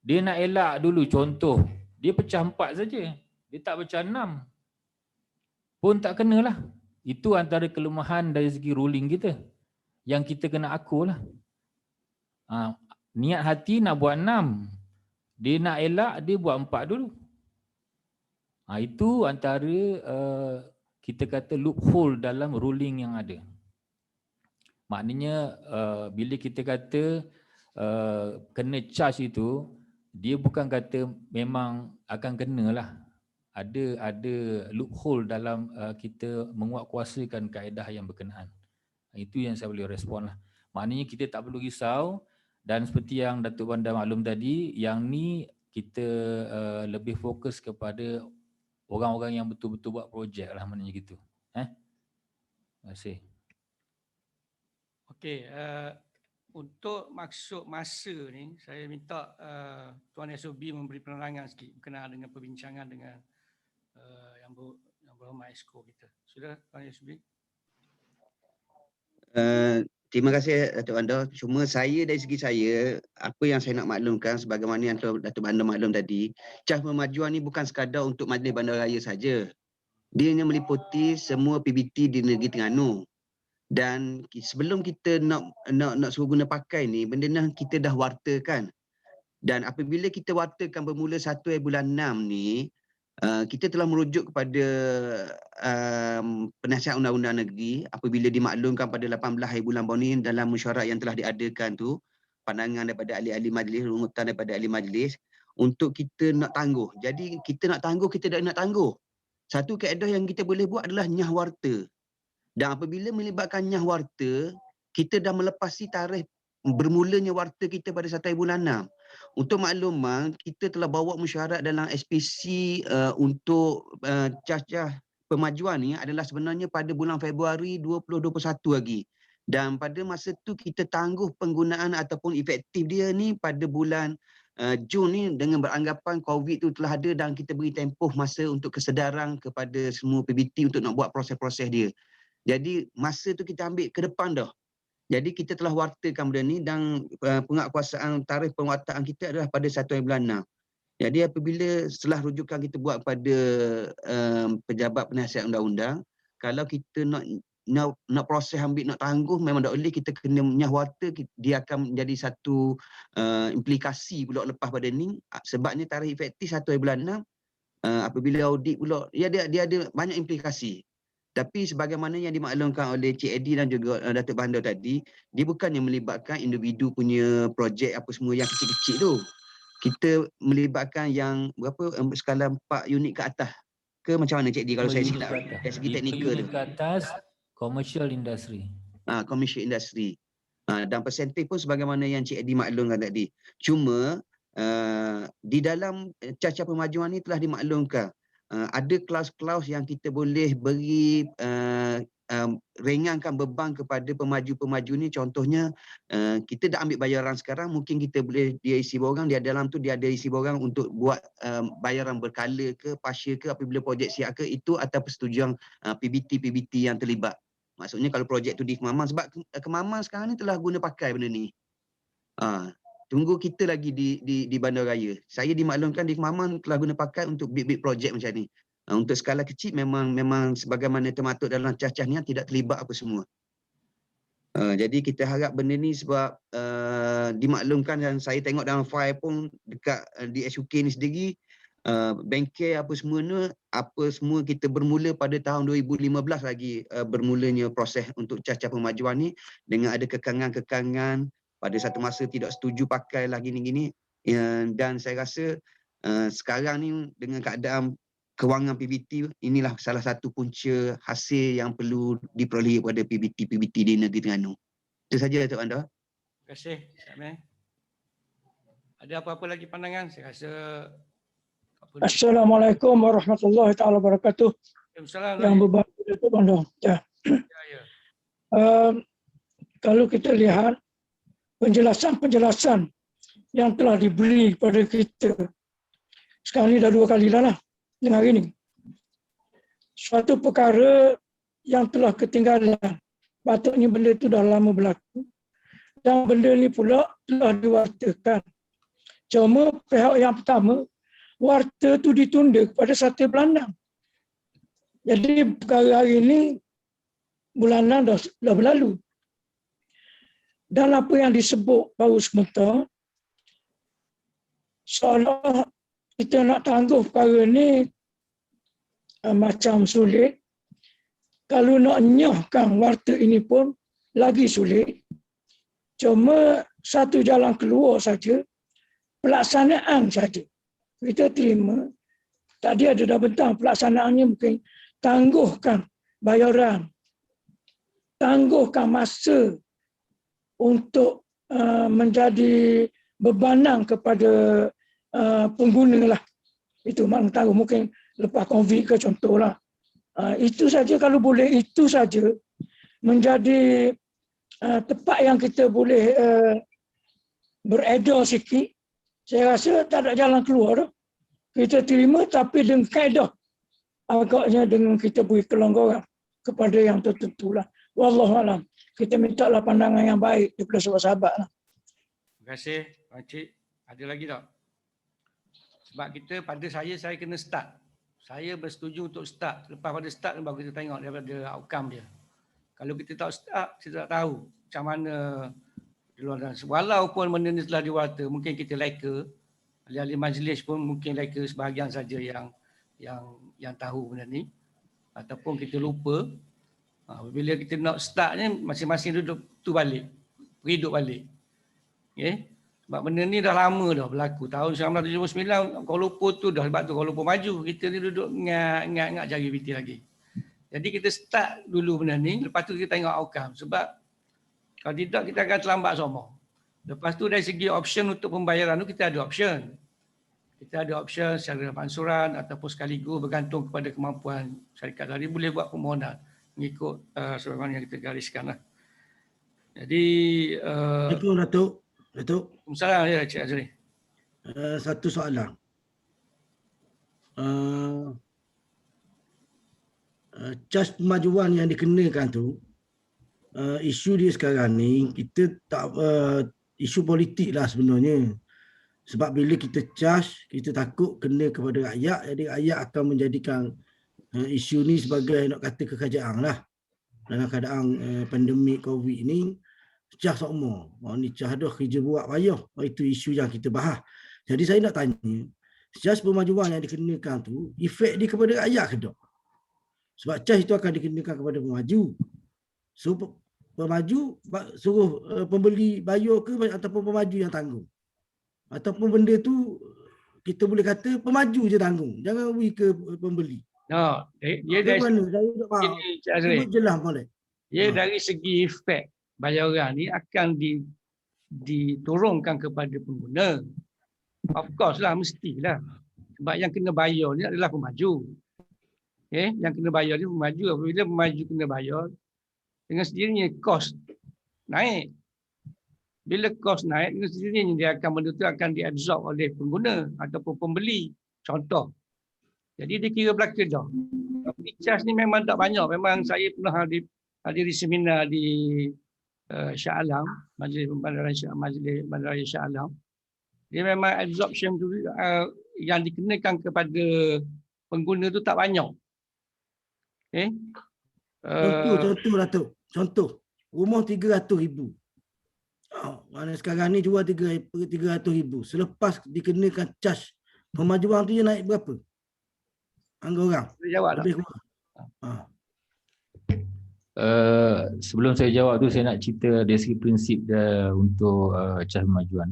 dia nak elak dulu. Contoh, dia pecah 4 saja, dia tak pecah 6, pun tak kenalah. Itu antara kelemahan dari segi ruling kita yang kita kena akur lah. Niat hati nak buat 6, dia nak elak, dia buat 4 dulu. Itu antara kita kata loophole dalam ruling yang ada. Maknanya bila kita kata kena charge itu, dia bukan kata memang akan kena lah. Ada loophole dalam kita menguatkuasakan kaedah yang berkenaan. Itu yang saya boleh respon lah. Maknanya kita tak perlu risau, dan seperti yang Datuk Bandar maklum tadi, yang ni kita lebih fokus kepada orang-orang yang betul-betul buat projek lah, maknanya gitu. Terima kasih. Okey, untuk maksud masa ni, saya minta Tuan SOB memberi penerangan sikit berkenaan dengan perbincangan dengan yang berhormat Exco kita. Sudah Tuan SOB? Terima kasih Datuk Bandar. Cuma saya dari segi saya, apa yang saya nak maklumkan sebagaimana yang Datuk Bandar maklum tadi, cas pemajuan ni bukan sekadar untuk Majlis Bandaraya saja. Dia hanya meliputi semua PBT di negeri Terengganu. Dan sebelum kita nak suruh guna pakai ni, benda ni kita dah wartakan. Dan apabila kita wartakan bermula 1 bulan 6 ni, kita telah merujuk kepada penasihat undang-undang negeri apabila dimaklumkan pada 18 bulan baru ni dalam mesyuarat yang telah diadakan tu, pandangan daripada ahli-ahli majlis, rungutan daripada ahli majlis untuk kita nak tangguh. Jadi kita nak tangguh, kita tak nak tangguh. Satu kaedah yang kita boleh buat adalah nyah warta. Dan apabila melibatkan nyah warta, kita dah melepasi tarikh bermulanya warta kita pada 1 hari bulan 6. Untuk makluman, kita telah bawa mesyuarat dalam SPC untuk cah-cah pemajuan ni adalah sebenarnya pada bulan Februari 2021 lagi. Dan pada masa tu kita tangguh penggunaan ataupun efektif dia ni pada bulan Jun ni dengan beranggapan COVID tu telah ada dan kita beri tempoh masa untuk kesedaran kepada semua PBT untuk nak buat proses-proses dia. Jadi masa tu kita ambil ke depan dah. Jadi kita telah wartakan benda ni dan penguatkuasaan tarikh penguataan kita adalah pada 1 hari bulan 6. Jadi apabila setelah rujukan kita buat pada pejabat penasihat undang-undang, kalau kita nak proses ambil nak tangguh memang tak boleh, kita kena nyah warta, dia akan menjadi satu implikasi pula lepas pada ni. Sebabnya tarikh efektif 1 hari bulan 6, apabila audit pula dia ada banyak implikasi. Tapi sebagaimana yang dimaklumkan oleh Cik Eddie dan juga Datuk Bandar tadi, dia bukannya melibatkan individu punya projek apa semua yang kecil-kecil tu. Kita melibatkan yang berapa skala 4 unit ke atas. Ke macam mana Cik Eddie kalau saya silap dari segi teknikal tu? Ke atas commercial industry. Commercial industry. Dan persentage pun sebagaimana yang Cik Eddie maklumkan tadi. Cuma di dalam cacah pemajuan ni telah dimaklumkan ada klaus-klaus yang kita boleh beri ringankan beban kepada pemaju-pemaju ni. Contohnya kita dah ambil bayaran sekarang, mungkin kita boleh dia isi borang, dia dalam tu dia ada isi borang untuk buat bayaran berkala ke, partial ke apabila projek siap ke, itu atas persetujuan PBT yang terlibat. Maksudnya kalau projek tu di Kemaman, sebab Kemaman sekarang ni telah guna pakai benda ni. Tunggu kita lagi di Bandaraya. Saya dimaklumkan di Kemaman telah guna pakai untuk big projek macam ni. Untuk skala kecil memang sebagaimana termaktub dalam cacah ni tidak terlibat apa semua. Jadi kita harap benda ni sebab dimaklumkan, dan saya tengok dalam file pun dekat di SUK ni sendiri, bengkel apa semua kita bermula pada tahun 2015 lagi bermulanya proses untuk cacah pemajuan ni, dengan ada kekangan-kekangan pada satu masa tidak setuju pakai lah gini-gini. Dan saya rasa sekarang ni dengan keadaan kewangan PBT, inilah salah satu punca hasil yang perlu diperolehi pada PBT di negeri Terengganu. Itu saja Datuk Bandar. Terima kasih. Ada apa-apa lagi pandangan? Saya rasa Assalamualaikum warahmatullahi taala wabarakatuh. Yang berbahagia Datuk Bandar. Ya. Kalau kita lihat penjelasan yang telah diberi kepada kita sekarang ni dah 2 kali lah dengan hari ni. Suatu perkara yang telah ketinggalan, patutnya benda itu dah lama berlaku dan benda ni pula telah diwartakan. Cuma pihak yang pertama, warta tu ditunda kepada 1 bulan 6. Jadi perkara hari ni bulan 6 dah berlalu. Dan apa yang disebut baru sebentar, seolah kita nak tangguh perkara ni macam sulit. Kalau nak nyahkan warta ini pun lagi sulit. Cuma satu jalan keluar saja, pelaksanaan saja. Kita terima. Tadi ada dah bentang pelaksanaannya mungkin tangguhkan bayaran, tangguhkan masa untuk menjadi bebanan kepada pengguna lah. Itu mana tahu mungkin lepas COVID ke contohlah. Itu saja, kalau boleh itu saja menjadi tempat yang kita boleh beredar sikit. Saya rasa tak ada jalan keluar dah. Kita terima tapi dengan kaedah. Agaknya dengan kita beri kelonggaran kepada yang tertentulah. Wallahualam. Kita minta lah pandangan yang baik daripada sahabat-sahabat lah. Terima kasih Pak Cik. Ada lagi tak? Sebab kita pada saya kena start. Saya bersetuju untuk start. Lepas pada start baru kita tengok daripada outcome dia. Kalau kita tak start, kita tak tahu macam mana di luar sana. Walaupun benda ni telah diwarta, mungkin kita leka. Ahli-ahli majlis pun mungkin leka sebahagian saja yang tahu benda ni. Ataupun kita lupa. Bila kita nak start ni, masing-masing duduk tu balik. Hidup balik. Okay? Sebab benda ni dah lama dah berlaku. Tahun 1979, Kuala Lumpur tu dah, sebab tu Kuala Lumpur maju. Kita ni duduk ingat cari BT lagi. Jadi kita start dulu benda ni, lepas tu kita tengok outcome. Sebab kalau tidak kita akan terlambat semua. Lepas tu dari segi option untuk pembayaran tu kita ada option. Kita ada option secara mansuran ataupun sekaligus bergantung kepada kemampuan syarikat tadi boleh buat permohonan mengikut sebagaimana yang kita gariskan lah. Jadi Assalamualaikum Datuk. Datuk. Assalamualaikum ya Cik Azri. Satu soalan. Cas pemajuan yang dikenakan tu, isu dia sekarang ni kita tak isu politik lah sebenarnya. Sebab bila kita cas, kita takut kena kepada rakyat, jadi rakyat akan menjadikan isu ni sebagai nak kata kekajaan lah. Dalam keadaan pandemik COVID ni, cas semua. Ni cas dah kerja buat payah. Itu isu yang kita bahas. Jadi saya nak tanya, cas pemajuan yang dikenakan tu, efek dia kepada rakyat ke tak? Sebab cas itu akan dikenakan kepada pemaju. So pemaju suruh pembeli bayar ke ataupun pemaju yang tanggung? Ataupun benda tu kita boleh kata pemaju je tanggung. Jangan beri ke pembeli. No, dia dari mana? Saya tak faham. Sebut jelas boleh. Dia dari segi efek bayaran ni akan diturunkan kepada pengguna. Of course lah, mestilah. Sebab yang kena bayar ni adalah pemaju. Okay? Yang kena bayar ni pemaju. Apabila pemaju kena bayar, dengan sendirinya kos naik. Bila kos naik, dengan sendirinya dia akan benda tu akan diabsorb oleh pengguna ataupun pembeli. Contoh. Jadi dia kira belaka dah. Charge ni memang tak banyak. Memang saya pernah hadiri seminar di Shah Alam, Majlis Bandaraya Shah Alam. Dia memang absorption tu yang dikenakan kepada pengguna tu tak banyak. Okay? Contoh Datuk. Contoh. Rumah 300,000. Mana sekarang ni jual 300,000. Selepas dikenakan charge pemajuan tu dia naik berapa? Angka orang. Jawab lebih tak? Sebelum saya jawab tu saya nak cerita dari segi prinsip dia untuk cas pemajuan.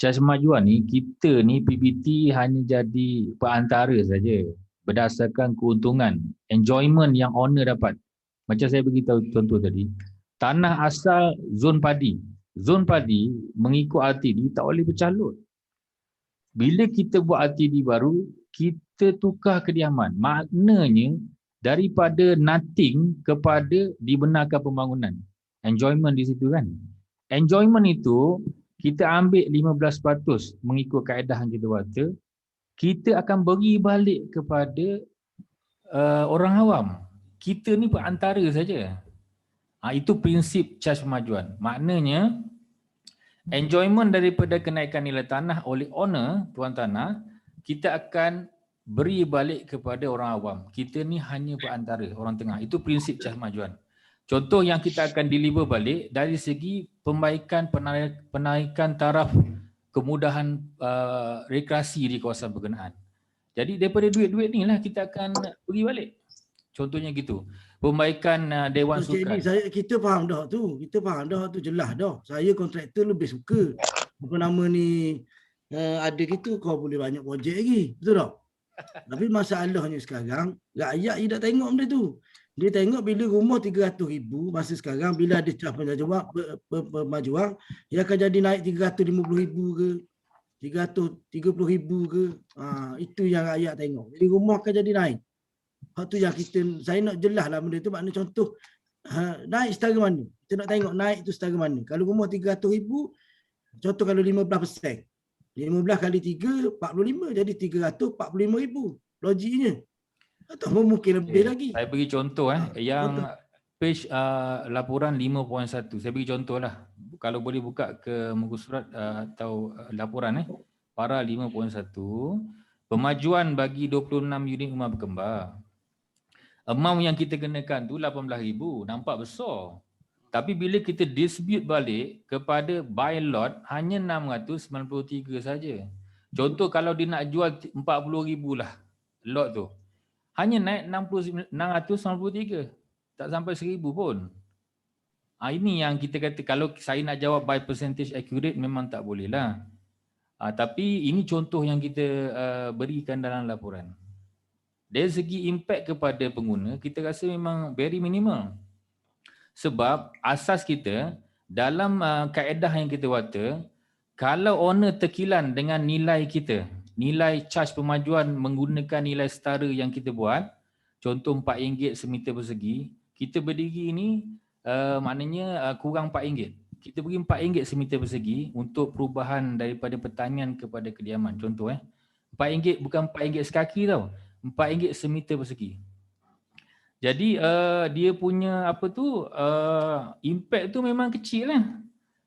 Cas pemajuan ni kita ni PBT hanya jadi perantara saja berdasarkan keuntungan, enjoyment yang owner dapat. Macam saya beritahu contoh tadi, tanah asal zon padi. Zon padi mengikut RTD tak boleh bercalon. Bila kita buat RTD baru, kita tukar kediaman. Maknanya daripada nothing kepada dibenarkan pembangunan. Enjoyment di situ kan. Enjoyment itu kita ambil 15% mengikut kaedah yang kita baca. Kita akan beri balik kepada orang awam. Kita ni perantara saja. Itu prinsip cas pemajuan. Maknanya enjoyment daripada kenaikan nilai tanah oleh owner, tuan tanah, kita akan beri balik kepada orang awam. Kita ni hanya perantara, orang tengah. Itu prinsip cas pemajuan. Contoh yang kita akan deliver balik dari segi pembaikan penaikan taraf kemudahan rekreasi di kawasan berkenaan. Jadi daripada duit-duit ni lah kita akan beri balik. Contohnya gitu. Pembaikan Dewan Sukan. Kita faham dah tu. Kita faham dah tu, jelas dah. Saya kontraktor lebih suka. Apa nama ni ada gitu kau boleh banyak projek lagi. Betul tak? Tapi masalahnya sekarang rakyat dia tak tengok benda tu. Dia tengok bila rumah 300,000 masa sekarang bila ada cas pemajuan dia akan jadi naik 350,000 ke 330,000 ke. Itu yang rakyat tengok. Jadi rumah akan jadi naik. Hak tu yang saya nak jelas lah benda tu. Maknanya contoh naik setara mana. Kita nak tengok naik tu setara mana. Kalau rumah 300,000, contoh kalau 15%. 15 kali 3, 45. Jadi 345,000. Logiknya. Atau mungkin lebih lagi. Saya bagi contoh yang page laporan 5.1. Saya bagi contoh lah. Kalau boleh buka ke muka surat atau laporan para 5.1. Pemajuan bagi 26 unit rumah berkembar. Amount yang kita kenakan tu 18,000. Nampak besar. Tapi bila kita dispute balik kepada buy lot hanya 693 saja. Contoh kalau dia nak jual 40,000 lah lot tu. Hanya naik 693. Tak sampai 1,000 pun. Ini yang kita kata kalau saya nak jawab by percentage accurate memang tak boleh lah. Tapi ini contoh yang kita berikan dalam laporan. dari segi impact kepada pengguna, kita rasa memang very minimal. Sebab asas kita dalam kaedah yang kita water, kalau owner terkilan dengan nilai kita, nilai charge pemajuan menggunakan nilai setara yang kita buat, contoh RM4 semeter persegi, kita berdiri ini maknanya kurang RM4. Kita beri RM4 semeter persegi untuk perubahan daripada pertanian kepada kediaman. Contoh RM4 bukan RM4 sekaki tau, RM4 semeter persegi. Jadi dia punya impact tu memang kecil lah.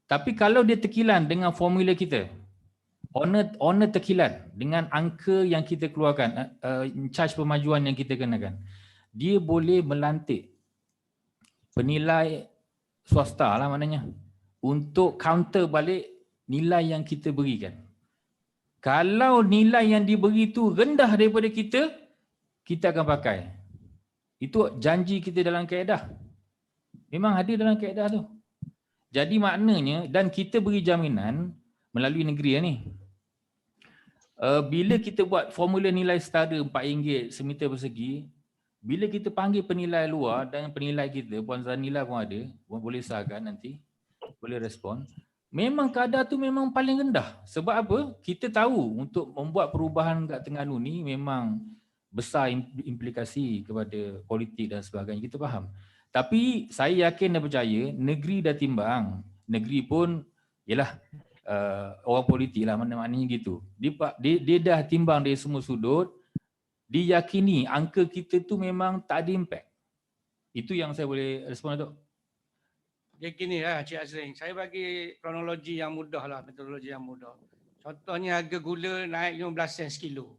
Tapi kalau dia terkilan dengan formula kita, owner terkilan dengan angka yang kita keluarkan, charge pemajuan yang kita kenakan, dia boleh melantik penilai swasta lah maknanya untuk counter balik nilai yang kita berikan. Kalau nilai yang diberi tu rendah daripada kita, kita akan pakai. Itu janji kita dalam kaedah. Memang ada dalam kaedah tu. Jadi maknanya, dan kita beri jaminan melalui negeri ni. Bila kita buat formula nilai setara RM4 semeter persegi, bila kita panggil penilai luar dan penilai kita, Puan Zanila pun ada, boleh sahakan nanti, boleh respon. Memang kadar tu memang paling rendah. Sebab apa? Kita tahu untuk membuat perubahan kat Terengganu ni memang besar implikasi kepada politik dan sebagainya, kita faham. Tapi saya yakin dan percaya negeri dah timbang. Negeri pun yalah orang politik lah maknanya gitu. Dia dah timbang dari semua sudut. Diyakini angka kita tu memang tak ada impact. Itu yang saya boleh respon tu. Dia gini lah Cik Azrin, saya bagi kronologi yang mudah lah, metodologi yang mudah. Contohnya harga gula naik 15 sen sekilo.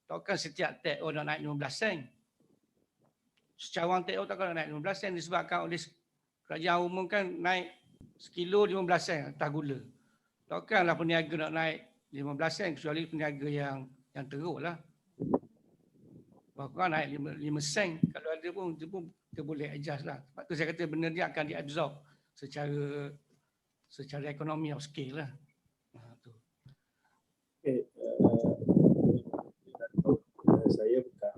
Takkan setiap TO nak naik 15 sen. Secawan TO takkan naik 15 sen disebabkan oleh kerajaan umum kan naik sekilo 15 sen atas gula. Takkanlah peniaga nak naik 15 sen kecuali peniaga yang teruk lah. Bahkan naik 5 sen. Kalau ada pun kita boleh adjust lah. Sebab tu saya kata benda ni akan diabsorb secara ekonomi of scale lah. Saya bukan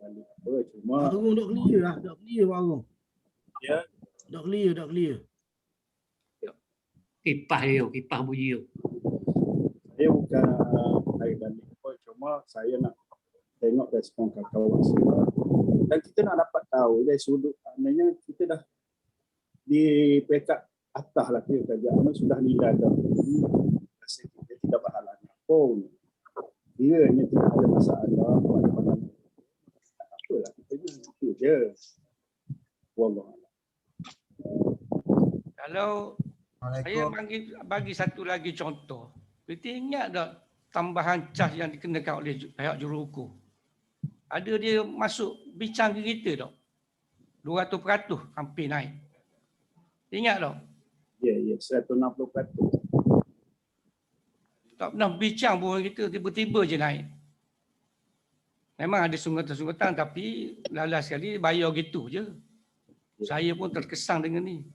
balik apa, cuma Arung dah clear lah, dah clear Pak Arung. Ya. Dah clear. Kipas bunyi tu. Saya bukan balik apa, cuma saya nak tengok respon kawan semua. Dan kita nak dapat tahu dari sudut, maknanya kita dah di peringkat atas lah kerajaan sudah nilai dah. Jadi rasa kita tidak berhalangan pun. Dia hanya tidak ada masalah pada apalah kita itu je. Wallahualam. Kalau saya bagi satu lagi contoh. Kita ingat tak tambahan cas yang dikenakan oleh pihak juruhukum? Ada dia masuk bincang ke kita tak? 200% hampir naik. Ingat tak? Ya, 160%. Tak pernah bincang pun kita, tiba-tiba je naik. Memang ada sunggutan-sunggutan tapi lalas sekali bayar gitu je. Saya pun terkesan dengan ni.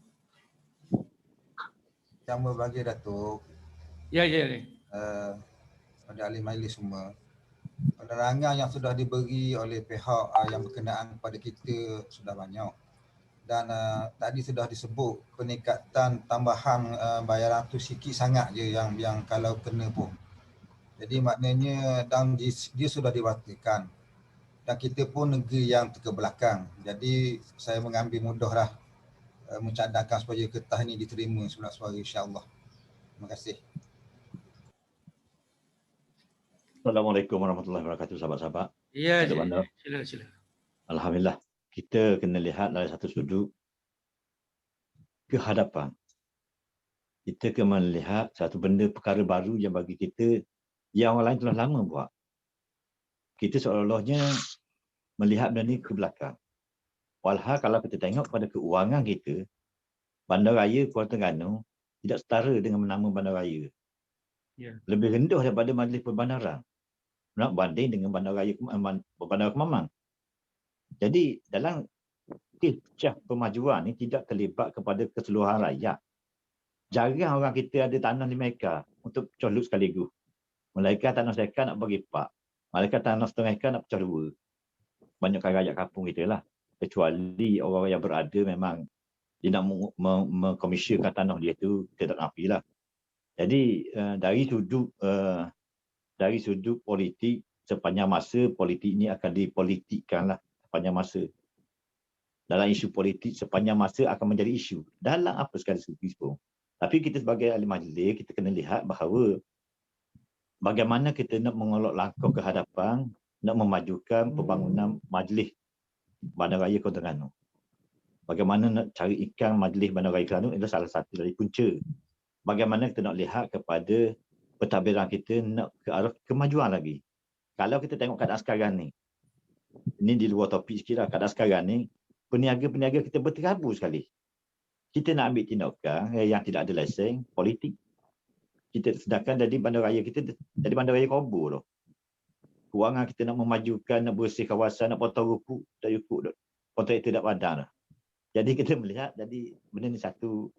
Yang berbagi Datuk. Ya. Pada ahli majlis semua. Penerangan yang sudah diberi oleh pihak yang berkenaan kepada kita sudah banyak. Dan tadi sudah disebut peningkatan tambahan bayaran tu sikit sangat je yang kalau kena pun. Jadi maknanya dan dia sudah diwakilkan. Dan kita pun negeri yang terkebelakang. Jadi saya mengambil mudahlah mencadangkan supaya kertas ini diterima surat suara insya-Allah. Terima kasih. Assalamualaikum warahmatullahi wabarakatuh sahabat-sahabat. Ya, sila. Alhamdulillah. Kita kena lihat dari satu sudut ke hadapan. Kita kena melihat satu benda perkara baru yang bagi kita yang orang lain telah lama buat. Kita seolah-olahnya melihat benda ni ke belakang. Walhal kalau kita tengok pada keuangan kita, Bandaraya Kuala Terengganu tidak setara dengan nama Bandaraya. Ya. Lebih rendah daripada Majlis Perbandaran. Nak banding dengan Bandar Kemamang. Jadi dalam kisah pemajuan ni tidak terlibat kepada keseluruhan rakyat. Jarang orang kita ada tanah 5 ekar untuk pecah lut sekaligus. Melainkan tanah 1 ekar nak bagi 4. Melainkan tanah 1/2 ekar nak pecah 2. banyakkan rakyat kampung kita lah. Kecuali orang yang berada memang dia nak mengkomersialkan tanah dia tu, kita tak nafi lah. Jadi dari sudut politik, sepanjang masa politik ini akan dipolitikkan lah sepanjang masa. Dalam isu politik sepanjang masa akan menjadi isu dalam apa sekali segi pun. Tapi kita sebagai ahli majlis, kita kena lihat bahawa bagaimana kita nak mengelak langkah ke hadapan, nak memajukan pembangunan majlis Bandaraya Kota Terengganu. Bagaimana nak cari ikan majlis Bandaraya Terengganu adalah salah satu dari punca. Bagaimana kita nak lihat kepada pentadbiran kita nak ke arah kemajuan lagi. Kalau kita tengok keadaan sekarang ni, ini di luar topik sikit lah, keadaan sekarang ni, peniaga-peniaga kita berterabur sekali. Kita nak ambil tindakan yang tidak ada lesen, politik. Kita sedangkan jadi bandaraya kita, jadi bandaraya kobor tu. Kewangan kita nak memajukan, nak bersih kawasan, nak potong rukuk, tak yukuk, kontraktor tak padang dah. Jadi kita melihat, jadi benda ni satu,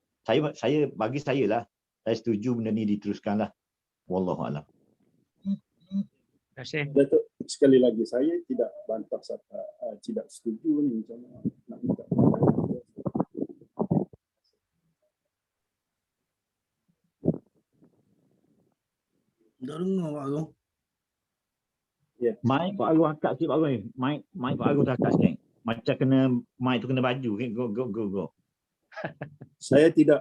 bagi saya lah, saya setuju benda ni diteruskan lah. Wallahualam. Terima kasih. Datuk, sekali lagi saya tidak bantah tidak setuju ni macam mana nak minta. Tak dengar Pak Agong. Ya. Mic Pak Agong angkat sikit Pak Agong ni. Mic Pak Agong angkat sikit. Macam kena mic tu kena baju. Go. Saya tidak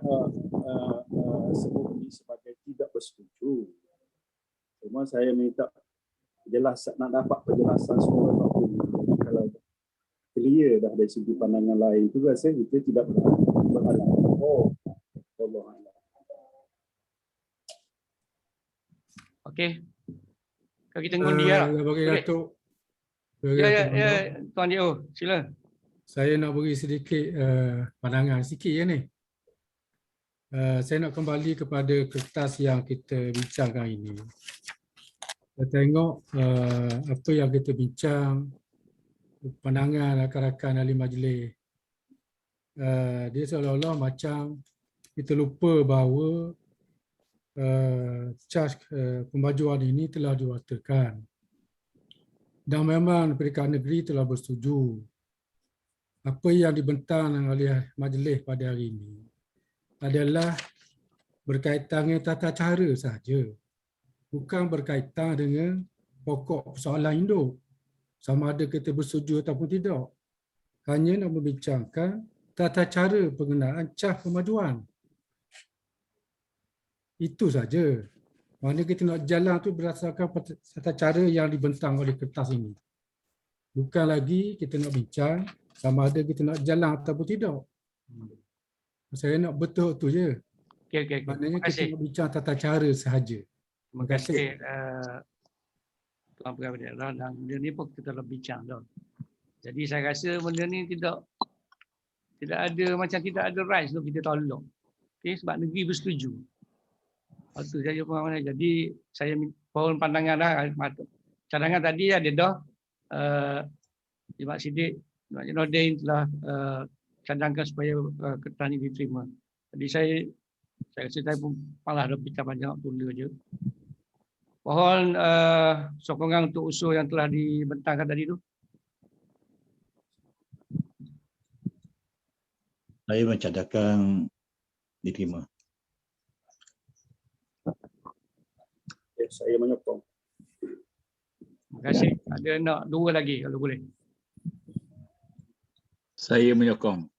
sebut ini sebagai tidak bersetuju. Cuma saya minta nak dapat penjelasan semua waktu ini. Kalau clear dah dari segi pandangan lain tu rasa kita tidak berhalang. Oh, Allah. Okey. Kalau kita ngundi lah. Bagi Datuk. Ya, Tuan Dio, sila. Saya nak beri sedikit pandangan sikit ya ni. Saya nak kembali kepada kertas yang kita bincangkan ini. Kita tengok apa yang kita bincang, pandangan rakan-rakan ahli majlis. Dia seolah-olah macam kita lupa bahawa charge pembajuan ini telah diwakilkan. Dan memang Perikatan Negeri telah bersetuju. Apa yang dibentang oleh majlis pada hari ini adalah berkaitan dengan tata cara sahaja. Bukan berkaitan dengan pokok persoalan induk. Sama ada kita bersetuju ataupun tidak. Hanya nak membincangkan tata cara penggunaan cas pemajuan. Itu saja. Mana kita nak jalan tu berdasarkan tata cara yang dibentang oleh kertas ini. Bukan lagi kita nak bincang sama ada kita nak jalan ataupun tidak. Saya nak betul tu je. Okey. Maknanya kita nak bincang tata cara sahaja. Terima kasih Tuan Pegawai Daerah, dan benda ni pun kita telah bincang dah. Jadi saya rasa benda ni tidak ada macam tidak ada rights tu kita tolong. Okey, sebab negeri bersetuju. Itu saja pemahaman saya. Jadi saya mohon pandangan dah. Cadangan tadi ada dah. Mak Siddiq, Mak Nordin telah cadangkan supaya kertas ini diterima. Jadi saya rasa saya pun malah dah bincang banyak tunda je. Mohon sokongan untuk usul yang telah dibentangkan tadi tu. Saya mencadangkan diterima. Ya, saya menyokong. Terima kasih. Ada nak dua lagi kalau boleh. Saya menyokong.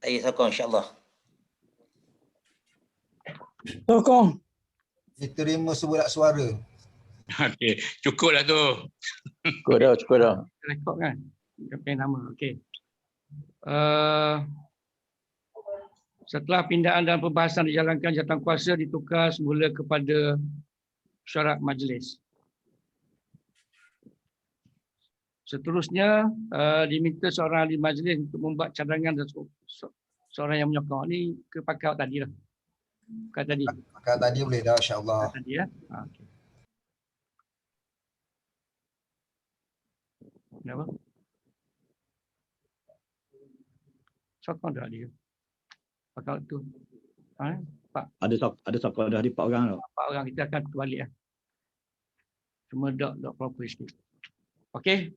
Saya sokong insya-Allah. Sokong. Diterima sebulat suara. Okey, cukuplah tu. Cukup dah. Rekod kan? Campaign nama. Okey. Setelah pindaan dan perbahasan dijalankan, jawatankuasa ditukar semula kepada syarat majlis. Seterusnya, diminta seorang ahli majlis untuk membuat cadangan dan seorang yang menyokong. Ini ke pakar tadi lah. Pakar tadi. Pakar tadi boleh dah, insya-Allah. Tadi ya. Okay. Kenapa? Sokong dah dia. Pakar tu. Ada siapa dah di 4 orang tau. 4 orang kita akan balik lah. Cuma dok proper sikit. Okey.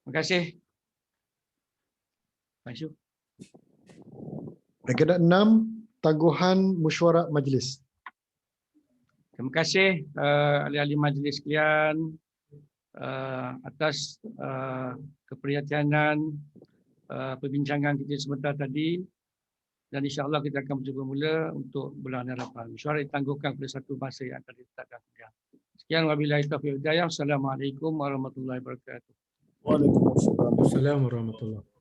Terima kasih. Masuk. Agenda 6, tangguhan mesyuarat majlis. Terima kasih ahli-ahli majlis sekalian atas keprihatinan perbincangan kita sebentar tadi, dan insya-Allah kita akan berjumpa mula untuk bulan hadapan. Mesyuarat ditangguhkan pada satu masa yang akan ditetapkan. Sekian wabillahi taufiq wal hidayah. Assalamualaikum warahmatullahi wabarakatuh. Waalaikumsalam warahmatullahi wabarakatuh.